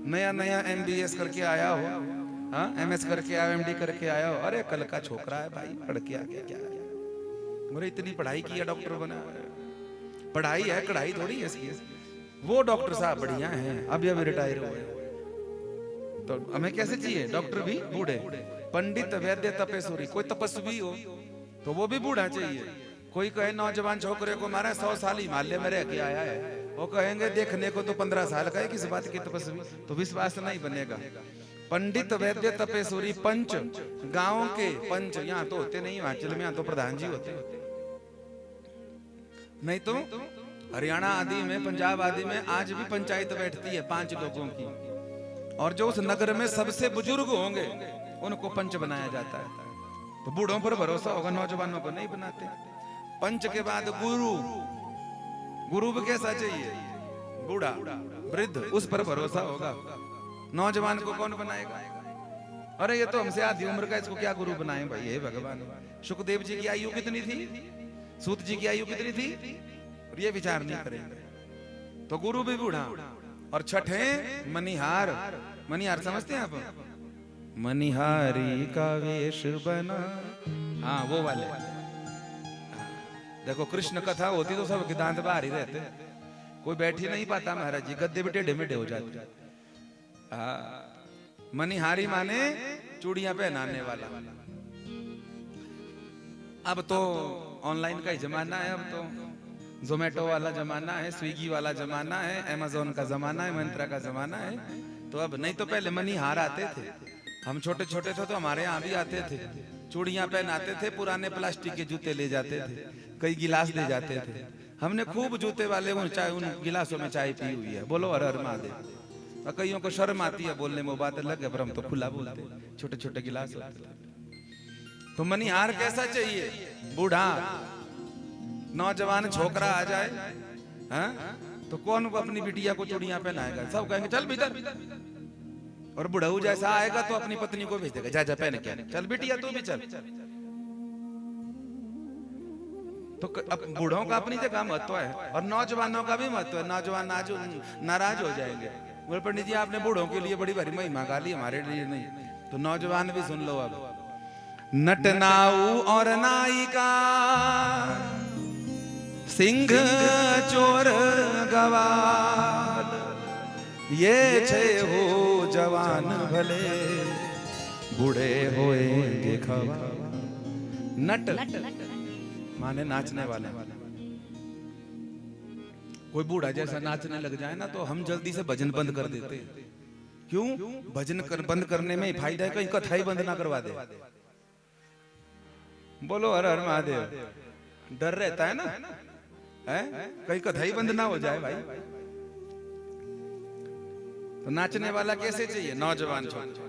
नया नया MBS करके आया हो, हाँ MS करके आया, MD करके आया हो, अरे कल का छोकरा है भाई, पढ़ के आ गया क्या है, मुझे इतनी पढ़ाई की है डॉक्टर बना, पढ़ाई है कढ़ाई थोड़ी है इसकी। वो डॉक्टर साहब बढ़िया हैं, अभी अभी रिटायर हुए, तो हमें कैसे चाहिए? डॉक्टर भी बूढ़े, पंडित वैद्य तपेश्वरी, कोई तपस्वी हो तो वो भी बूढ़ा चाहिए। कोई कहे नौजवान छोकरे को मारा 100 साल हिमालय में रह के आया है, वो कहेंगे देखने को तो 15 साल का है, किस बात की तपस्वी, तो विश्वास नहीं बनेगा। पंडित वैद्य तपेश्वरी पंच, गांव के पंच, यहाँ तो होते नहीं हिमाचल में, यहाँ तो प्रधान जी होते, नहीं तो हरियाणा आदि में, पंजाब आदि में आज भी पंचायत बैठती है 5 लोगों की, और जो उस नगर में सबसे बुजुर्ग होंगे उनको पंच बनाया जाता है। तो बूढ़ों पर भरोसा होगा, नौजवानों को नहीं बनाते। पंच के बाद गुरु, गुरु भी कैसा चाहिए? बूढ़ा वृद्ध, उस पर भरोसा होगा। नौजवान को कौन बनाएगा? अरे ये तो हमसे आधी उम्र का, इसको क्या गुरु बनाए भाई? हे भगवान, सुखदेव जी की आयु कितनी थी, सूत जी की आयु कितनी थी, और ये विचार नहीं करेंगे। तो गुरु भी बूढ़ा। और छठे मनिहार, मनिहार समझते हैं आप? मनिहारी का वेश बना, हाँ वो वाले। देखो कृष्ण कथा होती तो सब दांत बाहर ही रहते, कोई बैठ ही नहीं पाता महाराज जी, गद्दे भी टेढ़े मेढ़े हो जाते। मनिहारी माने चूड़ियां पहनाने वाला। अब तो ऑनलाइन का ही जमाना है, अब तो जोमेटो वाला जमाना है, स्विगी वाला जमाना है, अमेज़न का जमाना है, मंत्रा का जमाना है। तो अब नहीं तो पहले मनिहार आते थे, हम छोटे छोटे थे तो हमारे यहाँ भी आते थे, चूड़ियां पहनाते थे, पुराने प्लास्टिक के जूते ले जाते थे, कई गिलास ले जाते थे। हमने खूब जूते वाले उन गिलासों में चाय पी हुई है, बोलो हर हर महादेव। कईयों को शर्म आती है बोलने में, बात अलग है, पर हम तो खुला बोलते, छोटे छोटे गिलास होते थे। तो मनिहार कैसा चाहिए? बूढ़ा। नौजवान छोकरा आ जाए, हाँ? तो कौन अपनी बिटिया को चूड़ियां पहनाएगा? सब कहेंगे चल भीतर। और बुढ़ऊ जैसा आएगा तो अपनी पत्नी को भेज देगा, जा जा पहन के, चल बिटिया तू भी चल। तो अब बूढ़ों का अपनी जगह महत्व है और नौजवानों का भी महत्व है। नौजवान आज नाराज हो जाएंगे, बोले पंडित जी आपने बूढ़ों के लिए बड़ी भारी महिमा गा ली, हमारे लिए नहीं। तो नौजवान भी सुन लो। अब नटनाऊ और नायिका, सिंह चोर गवार, ये छे हो जवान भले बूढ़े होएंगे खवा। नट माने नाचने वाले। कोई बूढ़ा जैसा नाचने लग जाए ना तो हम जल्दी से भजन बंद कर देते। क्यों? भजन बंद करने में फायदा है, कहीं कथा ही बंद ना करवा दे। बोलो हर हर महादेव। डर रहता है ना, है कहीं कथाई बंद ना हो जाए भाई। तो नाचने वाला कैसे चाहिए? नौजवान छोटे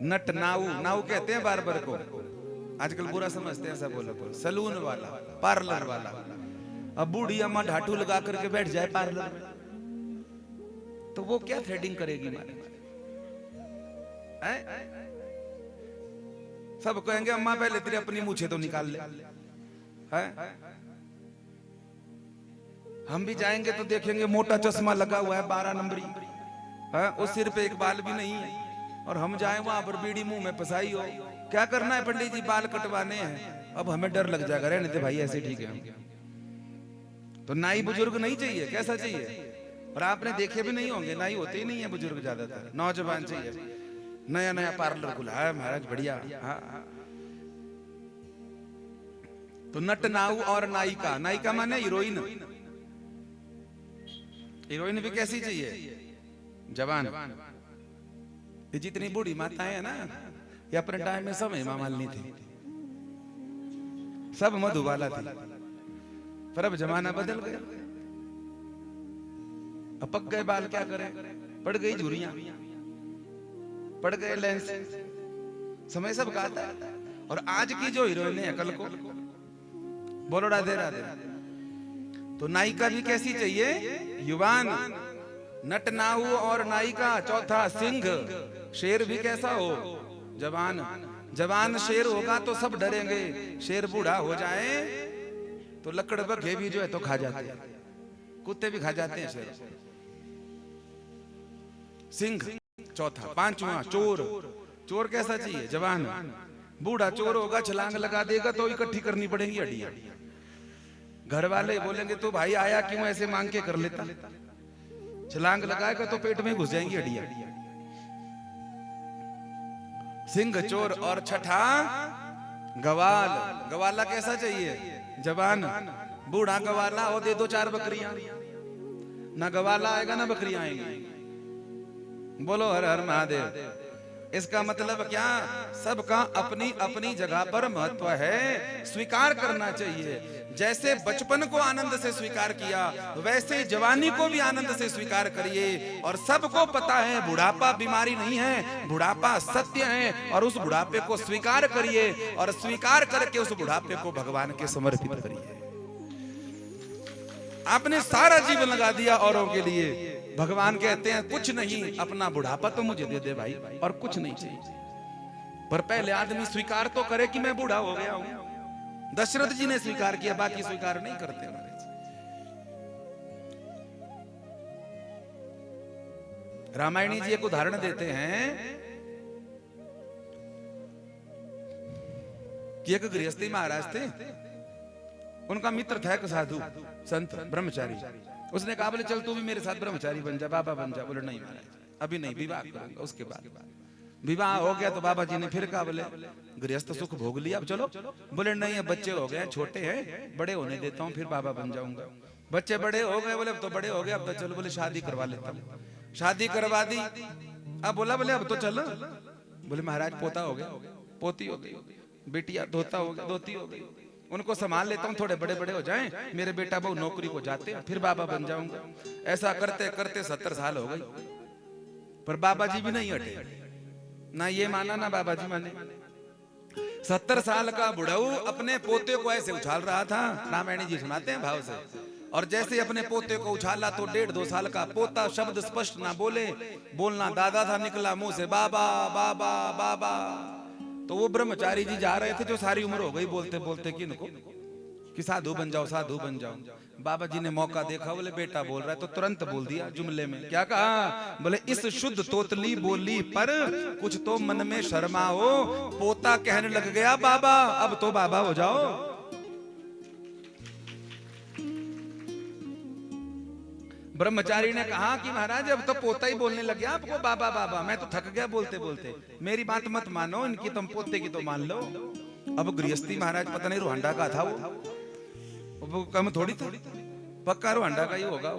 नट नाऊ, नाऊ कहते हैं बार्बर को, आजकल बुरा समझते हैं सब बोलो को। सलून वाला, पार्लर वाला। अब बूढ़ी अम्मा ढाटू लगा करके बैठ जाए पार्लर में, तो वो क्या थ्रेडिंग करेगी मारे? सब कहेंगे अम्मा पहले तेरी अपनी मूछें तो निकाल ले। है? हम भी जाएंगे तो देखेंगे मोटा चश्मा लगा हुआ है 12 नंबरी, है? उस सिर पे एक बाल भी नहीं है, और हम जाए वहां पर बीड़ी मुंह में फसाई हो। क्या करना है पंडित जी? बाल कटवाने हैं। अब हमें डर लग जाएगा, रहने दे भाई ऐसे ठीक है। तो नाई बुजुर्ग नहीं चाहिए, कैसा चाहिए? और आपने देखे भी नहीं होंगे, नाई होते ही नहीं है बुजुर्ग, ज्यादातर नौजवान चाहिए। नया नया पार्लर खुला है महाराज, बढ़िया। हाँ। तो नट नाऊ और नायिका, नायिका माने हीरोइन। हीरोइन भी कैसी चाहिए? जवान। ये जितनी बूढ़ी माताएं है ना, ये अपने टाइम में सब हेमा मालिनी थी, सब मधुबाला थी, पर अब जमाना बदल गया। अब पक गए बाल, क्या करें? पड़ गई झुर्रियां, पड़ गए लेंस, समय सब का आता है। और आज की जो हीरोइन है कल को बोलो राधे राधे। तो नायिका भी कैसी चाहिए? युवान। नट नाऊ और नायिका। चौथा सिंह, शेर भी कैसा हो? जवान। जवान शेर होगा तो सब डरेंगे, शेर बूढ़ा हो जाए तो लकड़ बघे भी जो है तो खा जाते हैं, कुत्ते भी खा जाते हैं शेर। सिंह चौथा। पांचवा चोर। चोर कैसा चाहिए? जवान। बूढ़ा चोर होगा, छलांग लगा देगा तो इकट्ठी करनी पड़ेगी हड्डियां। घर वाले बोलेंगे तो भाई आया क्यों ऐसे मांग के कर लेता, छलांग लगाएगा तो पेट में घुस जाएंगी हड्डियां। सिंह चोर। और छठा गवाल। गवाला कैसा चाहिए? जवान। बूढ़ा गवाला हो, दे दो 4 बकरियां, ना गवाला आएगा ना बकरियां आएंगी। बोलो हर हर महादेव। इसका मतलब क्या? सबका अपनी अपनी जगह पर महत्व है, स्वीकार करना चाहिए। जैसे बचपन को आनंद से स्वीकार किया, वैसे जवानी को भी आनंद से स्वीकार करिए। और सबको पता है बुढ़ापा बीमारी नहीं है, बुढ़ापा सत्य है, और उस बुढ़ापे को स्वीकार करिए, और स्वीकार करके उस बुढ़ापे को भगवान के समर्पित करिए। आपने सारा जीवन लगा दिया औरों के लिए, भगवान कहते हैं कुछ नहीं, अपना बुढ़ापा तो मुझे दे दे भाई, और कुछ नहीं चाहिए। पर पहले आदमी स्वीकार तो करे कि मैं बूढ़ा हो गया हूं। दशरथ जी ने स्वीकार किया, बाकी स्वीकार नहीं करते हमारे। रामायणी जी एक उदाहरण देते हैं कि एक गृहस्थी महाराज थे, उनका मित्र था एक साधु संत ब्रह्मचारी। उसने कहा बोले चल तू भी मेरे साथ ब्रह्मचारी बन जा, बाबा बन जा। बोले नहीं महाराज, अभी नहीं, विवाह करूंगा उसके बाद। विवाह हो गया तो बाबा जी ने फिर कहा बोले गृहस्थ सुख भोग लिया, अब चलो। बोले नहीं, अब बच्चे हो गए, छोटे हैं, बड़े होने देता हूँ फिर बाबा बन जाऊंगा। बच्चे बड़े हो गए, बोले अब तो बड़े हो गए, अब तो चलो। बोले शादी करवा लेता हूँ। शादी करवा दी। अब बोला बोले अब तो चलो। बोले महाराज पोता हो गया, पोती हो गई, बेटिया धोता हो गया, धोती हो गई, उनको संभाल लेता हूँ, थोड़े बड़े बड़े हो जाएं, मेरे बेटा बहु नौकरी को जाते हैं, फिर बाबा बन जाऊंगा। ऐसा करते करते 70 साल हो गई, पर बाबा जी भी नहीं हटे, ना ये माना ना बाबा जी माने। 70 साल का बुढ़ऊ अपने पोते को ऐसे उछाल रहा था, रामायणी जी सुनाते हैं भाव से। और जैसे अपने पोते को उछाला तो 1.5-2 साल का पोता शब्द स्पष्ट ना बोले, बोलना दादा था, निकला मुंह से बाबा बाबा बाबा। तो वो ब्रह्मचारी जी जा रहे थे, जो सारी उम्र हो गई बोलते बोलते कि इनको कि साधु बन जाओ, साधु बन जाओ। बाबा जी ने मौका देखा, बोले बेटा बोल रहा है, तो तुरंत बोल दिया जुमले में। क्या कहा? बोले इस शुद्ध तोतली बोली पर कुछ तो मन में शर्मा हो। पोता कहने लग गया बाबा, अब तो बाबा हो जाओ। ब्रह्मचारी ने कहा कि महाराज अब तो पोता ही बोलने लग गया आपको बाबा बाबा, मैं तो थक गया बोलते बोलते, मेरी बात मत मानो, इनकी तुम पोते की तो मान लो। अब गृहस्थी महाराज पता नहीं रुहांडा का था वो कम थोड़ी, पक्का रुहांडा का ही होगा।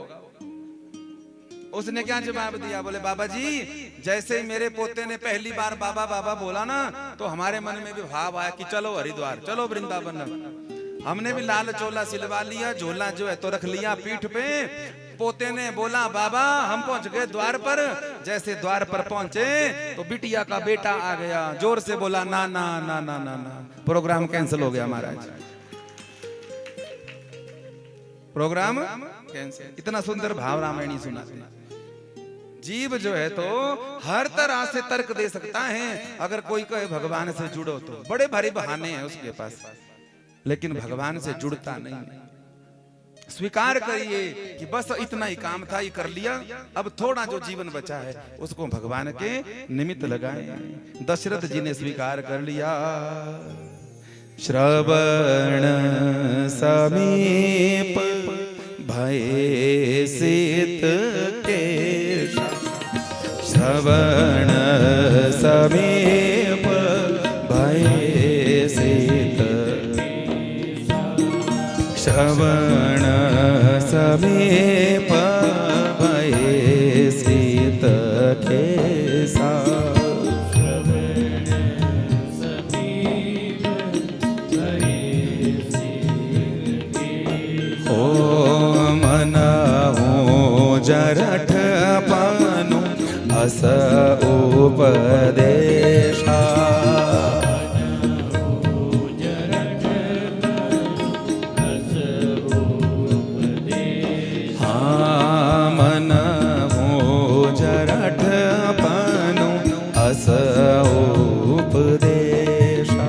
उसने क्या जवाब दिया? बोले बाबा जी, जैसे ही मेरे पोते ने पहली बार बाबा बाबा बोला ना, तो हमारे मन में भी भाव आया कि चलो हरिद्वार, चलो वृंदावन। हमने भी लाल चोला सिलवा लिया, झोला जो है तो रख लिया पीठ पे। पोते ने बोला बाबा हम पहुंच गए द्वार पर। जैसे द्वार पर पहुंचे तो बिटिया का बेटा आ गया, जोर से बोला ना ना ना ना ना ना। प्रोग्राम कैंसिल हो गया महाराज, प्रोग्राम कैंसिल। इतना सुंदर भाव रामायणी सुना। जीव जो है तो हर तरह से तर्क दे सकता है। अगर कोई कहे भगवान से जुड़ो तो बड़े भारी बहाने हैं उसके पास, लेकिन भगवान से जुड़ता नहीं। स्वीकार करिए कि बस इतना ही काम था, ये कर लिया, अब थोड़ा जो जीवन बचा है उसको भगवान के निमित्त लगाएं। दशरथ जी ने स्वीकार कर लिया। श्रवण समीप भय सित केशा, श्रवण समीप भय सित, श्रवण समीप भय सित केशा। जरठ पानु अस उपदेशा, हाँ मन हो जरठ पानु अस उपदेशा।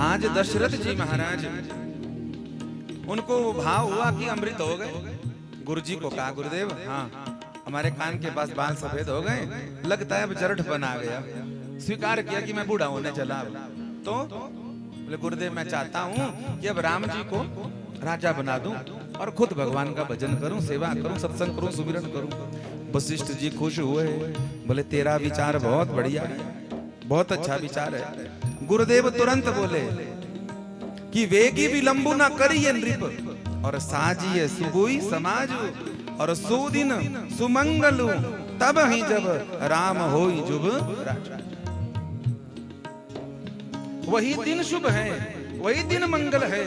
आज दशरथ जी महाराज, उनको भाव हुआ कि अमृत हो गए। गुरु जी को कहा गुरुदेव, हाँ हमारे कान के पास बाल सफेद हो गए, लगता है अब जरठ बना गया। स्वीकार किया कि मैं बूढ़ा होने चला। तो बोले गुरुदेव मैं चाहता हूँ कि अब राम जी को राजा बना दूं और खुद भगवान का भजन करूं, सेवा करूं, सत्संग करूं, सुमिरन करूं। वशिष्ठ जी खुश हुए, बोले तेरा विचार बहुत बढ़िया है, बहुत अच्छा विचार है। गुरुदेव तुरंत बोले कि वेगी विलंबु न करिए नृप, और साजिए सुबुई समाज, और सुदिन सुमंगलु तब ही जब राम होई जुब राजा। वही दिन शुभ है, वही दिन मंगल है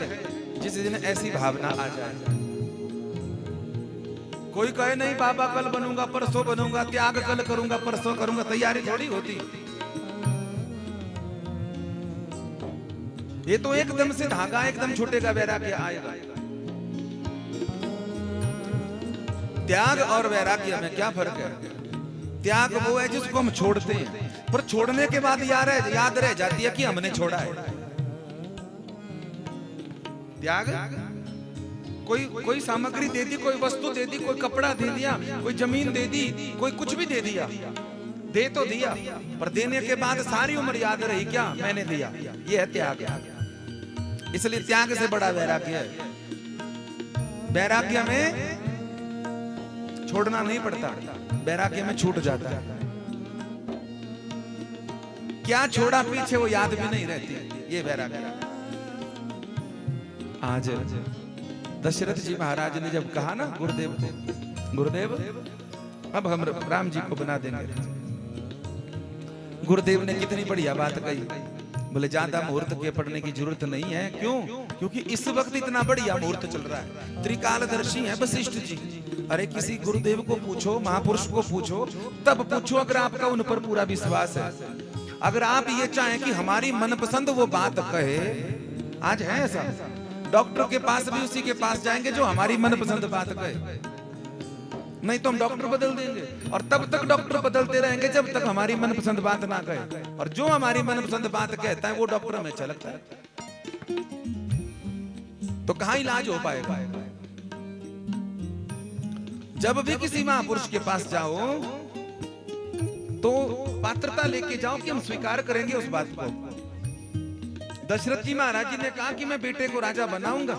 जिस दिन ऐसी भावना आ जाए। कोई कहे नहीं बाबा कल बनूंगा, परसों बनूंगा, त्याग कल करूंगा, परसों करूंगा, तैयारी थोड़ी होती। ये तो एकदम से धागा एकदम छूटेगा, वैराग्य आएगा। त्याग और वैराग्य में क्या फर्क है? त्याग वो है जिसको हम छोड़ते हैं, पर छोड़ने के बाद याद रह जाती है कि हमने छोड़ा है। त्याग कोई सामग्री दे दी, कोई वस्तु दे दी, कोई कपड़ा दे दिया, कोई जमीन दे दी, कोई कुछ भी दे दिया, दे तो दिया, पर देने के बाद सारी उम्र याद रही क्या मैंने दिया। ये है त्याग। इसलिए त्याग से बड़ा वैराग्य है। वैराग्य में छोड़ना नहीं पड़ता, वैराग्य में छूट जाता है। क्या छोड़ा पीछे वो याद भी नहीं रहती, ये वैराग्य। आज दशरथ जी महाराज ने जब कहा ना गुरुदेव को, गुरुदेव अब हम राम जी को बना देंगे। गुरुदेव ने कितनी बढ़िया बात कही। बोले ज्यादा मुहूर्त के पढ़ने की जरूरत नहीं है। क्यों? क्योंकि इस वक्त इतना बढ़िया मुहूर्त चल रहा है। त्रिकालदर्शी है वशिष्ठ जी। अरे किसी गुरुदेव को पूछो, महापुरुष को पूछो, तब पूछो अगर आपका उन पर पूरा विश्वास है। अगर आप ये चाहें कि हमारी मनपसंद वो बात कहे, आज है ऐसा। डॉक्टर के पास भी उसी के पास जाएंगे जो हमारी मनपसंद बात कहे, नहीं तो हम डॉक्टर बदल देंगे। और तब तक डॉक्टर बदलते रहेंगे जब तक हमारी मनपसंद बात ना कहे। और जो हमारी मनपसंद बात कहता है वो डॉक्टर हमें अच्छा लगता है, तो कहां इलाज हो पाएगा। जब भी किसी महापुरुष के पास जाओ तो पात्रता लेके जाओ कि हम स्वीकार करेंगे उस बात को। दशरथ जी महाराज जी ने कहा कि मैं बेटे को राजा बनाऊंगा।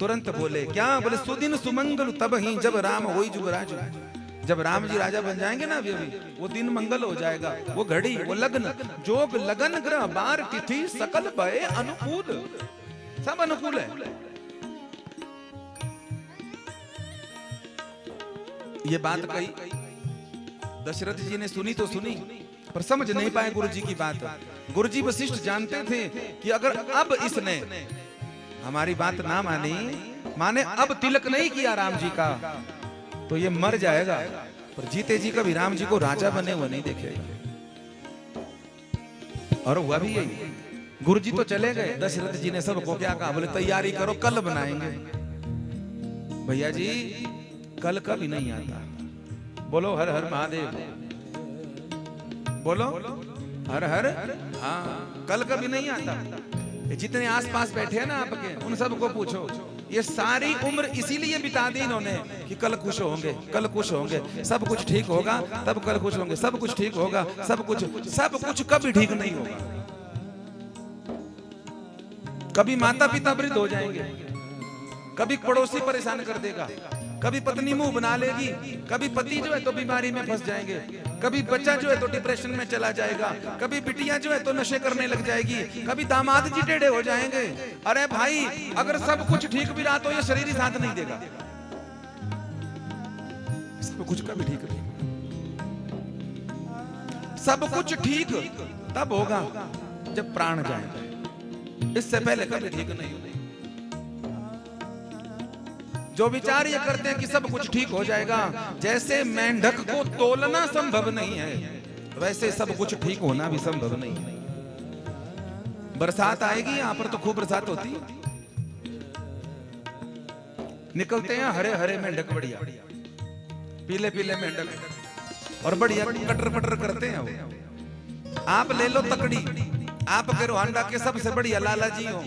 तुरंत बोले क्या? बोले सुदिन सुमंगल तब ही जब राम होई जुबराज। जब राम जी राजा बन जाएंगे ना, अभी वो दिन मंगल हो जाएगा, वो घड़ी, वो लग्न, जोग लगन ग्रह बार तिथि सकल भय अनुकूल, सब अनुकूल है। ये बात कही दशरथ जी ने सुनी तो सुनी, पर समझ नहीं पाए गुरु जी की बात। गुरु जी वशिष्ठ जानते थे कि अगर अब इसने हमारी बात ना माने अब तिलक नहीं किया राम जी का, तो ये मर जाएगा, पर जीते जी कभी राम जी को राजा बने वो नहीं देखेगा। और हुआ भी यही। गुरु जी तो चले गए, दशरथ जी ने सबको क्या कहा, बोले तैयारी करो कल बनाएंगे। भैया जी कल कभी नहीं आता। बोलो हर हर महादेव, बोलो हर हर। हाँ, कल कभी नहीं आता। जितने आसपास बैठे हैं ना आपके, उन सबको पूछो, ये सारी उम्र इसीलिए बिता दी इन्होंने कि कल खुश होंगे, कल खुश होंगे, सब कुछ ठीक होगा तब कल खुश होंगे, सब कुछ ठीक होगा, सब कुछ कभी ठीक नहीं होगा। कभी माता पिता वृद्ध हो जाएंगे, कभी पड़ोसी परेशान कर देगा, कभी पत्नी मुंह बना लेगी, कभी पति जो है तो बीमारी में फंस जाएंगे, कभी बच्चा जो है तो डिप्रेशन में चला जाएगा, कभी बिटिया जो है तो नशे करने लग जाएगी, कभी दामाद जी टेढ़े हो जाएंगे। अरे भाई अगर सब कुछ ठीक भी रहा तो ये शरीर ही साथ नहीं देगा। सब कुछ कभी ठीक नहीं, सब कुछ ठीक तब होगा जब प्राण जाएगा, इससे पहले कभी ठीक नहीं होगा। जो विचार ये करते हैं कि सब कुछ ठीक हो जाएगा, जैसे मेंढक को तोलना संभव नहीं है, वैसे सब कुछ ठीक होना भी संभव नहीं है। बरसात आएगी, यहाँ पर तो खूब बरसात होती है, निकलते हैं हरे हरे मेंढक, बढ़िया पीले पीले मेंढक, और बढ़िया कटर पटर करते हैं वो। आप ले लो तकड़ी, आपके रोहांडा के सबसे बढ़िया लाला जी हो,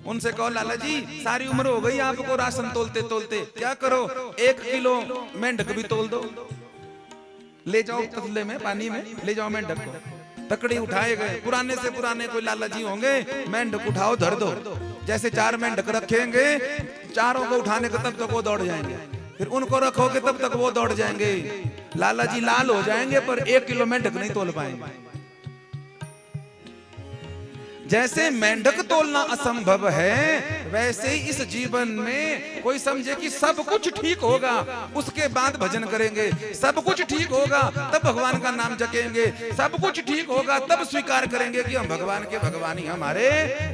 उनसे कहो लाला जी सारी उम्र हो गई आपको राशन तोलते तोलते, क्या करो 1 किलो मेंढक भी तोल दो, ले जाओ तसले में, पानी में ले जाओ मेंढक को। तकड़ी उठाए गए, पुराने से पुराने कोई लाला जी होंगे, मेंढक उठाओ धर दो, जैसे 4 मेंढक रखेंगे, चारों को उठाने को तब तक वो दौड़ जाएंगे, फिर उनको रखोगे तब तक वो दौड़ जाएंगे, लाला जी लाल हो जाएंगे पर 1 किलो मेंढक नहीं तोल पाएंगे। जैसे मेंढक तोलना असंभव है, वैसे ही इस जीवन में कोई समझे कि सब कुछ ठीक होगा उसके बाद भजन करेंगे, सब कुछ ठीक होगा तब भगवान का नाम जपेंगे, सब कुछ ठीक होगा तब स्वीकार करेंगे कि हम भगवान के भगवान ही हमारे,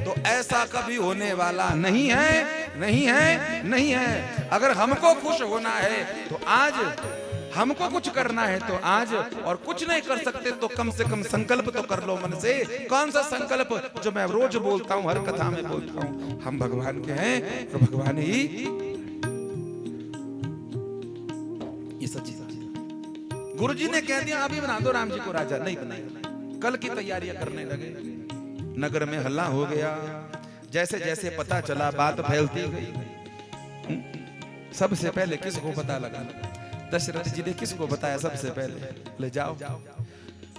तो ऐसा कभी होने वाला नहीं है, नहीं है, नहीं है। अगर हमको खुश होना है तो आज, हमको कुछ करना है तो आज, और कुछ नहीं कर सकते तो कम से कम संकल्प तो कर लो मन से। कौन सा संकल्प? जो मैं रोज बोलता हूं, हर कथा में बोलता हूं, हम भगवान के हैं तो भगवान ही ये सच्ची बात। गुरु जी ने कह दिया अभी बना दो राम जी को राजा, नहीं बनाएगा। कल की तैयारियां करने लगे, नगर में हल्ला हो गया, जैसे जैसे पता चला बात फैलती गई। सबसे पहले किसको पता लगा? दशरथ जी ने किसको बताया सबसे पहले? ले जाओ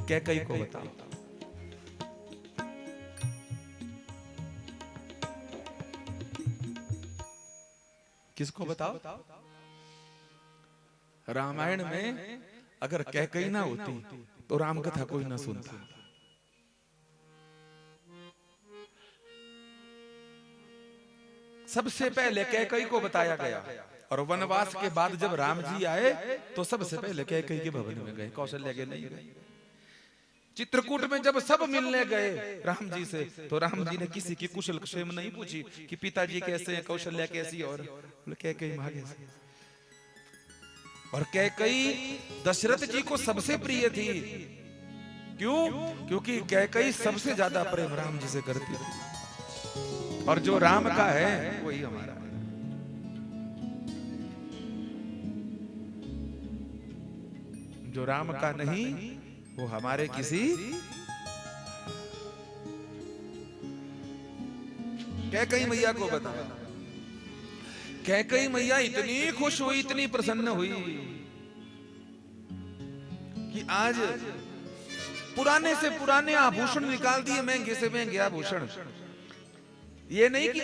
कैकई को बताओ। किसको बताओ? रामायण में अगर कैकई ना होती तो राम कथा कोई ना सुनता। सबसे पहले कैकई को बताया गया, और वनवास के बाद जब राम जी आए तो सबसे पहले कैकई के भवन में गए, कौशल्या के नहीं गए। चित्रकूट में जब सब मिलने गए राम जी से, तो राम जी ने किसी की कुशल क्षेम नहीं पूछी कि पिताजी कैसे हैं, कौशल्या कैसी, और कैकई भागे। और कैकई दशरथ जी को सबसे प्रिय थी। क्यों? क्योंकि कैकई सबसे ज्यादा प्रेम राम जी से करती थी, और जो राम का है वही हमारा। जो राम का नहीं वो हमारे किसी। कैकई मैया को बताया, कैकई मैया इतनी खुश हुई, इतनी प्रसन्न हुई कि आज पुराने से पुराने आभूषण निकाल दिए, महंगे से महंगे आभूषण, ये नहीं कि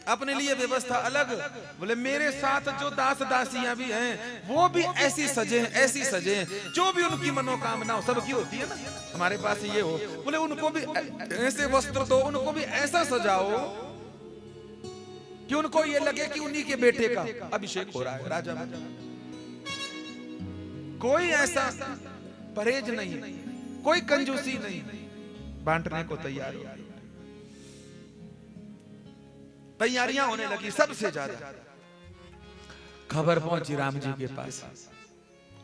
अपने लिए व्यवस्था अलग। बोले मेरे साथ जो दास दासियां भी हैं वो भी ऐसी सजे जो भी उनकी मनोकामना हो, सबकी होती है ना, हमारे पास ये हो, बोले उनको भी ऐसे वस्त्र दो, उनको भी ऐसा सजाओ कि उनको ये लगे कि उन्हीं के बेटे का अभिषेक हो रहा है राजा में। कोई ऐसा परहेज नहीं, कोई कंजूसी नहीं, बांटने को तैयारियां होने लगी। सबसे ज्यादा खबर पहुंची राम जी के पास।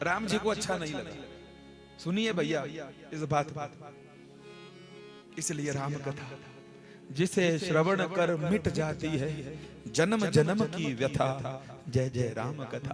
राम जी को अच्छा नहीं लगा। सुनिए भैया इस बात, इसलिए राम कथा जिसे श्रवण कर मिट जाती है जन्म जन्म की व्यथा, जय जय राम कथा।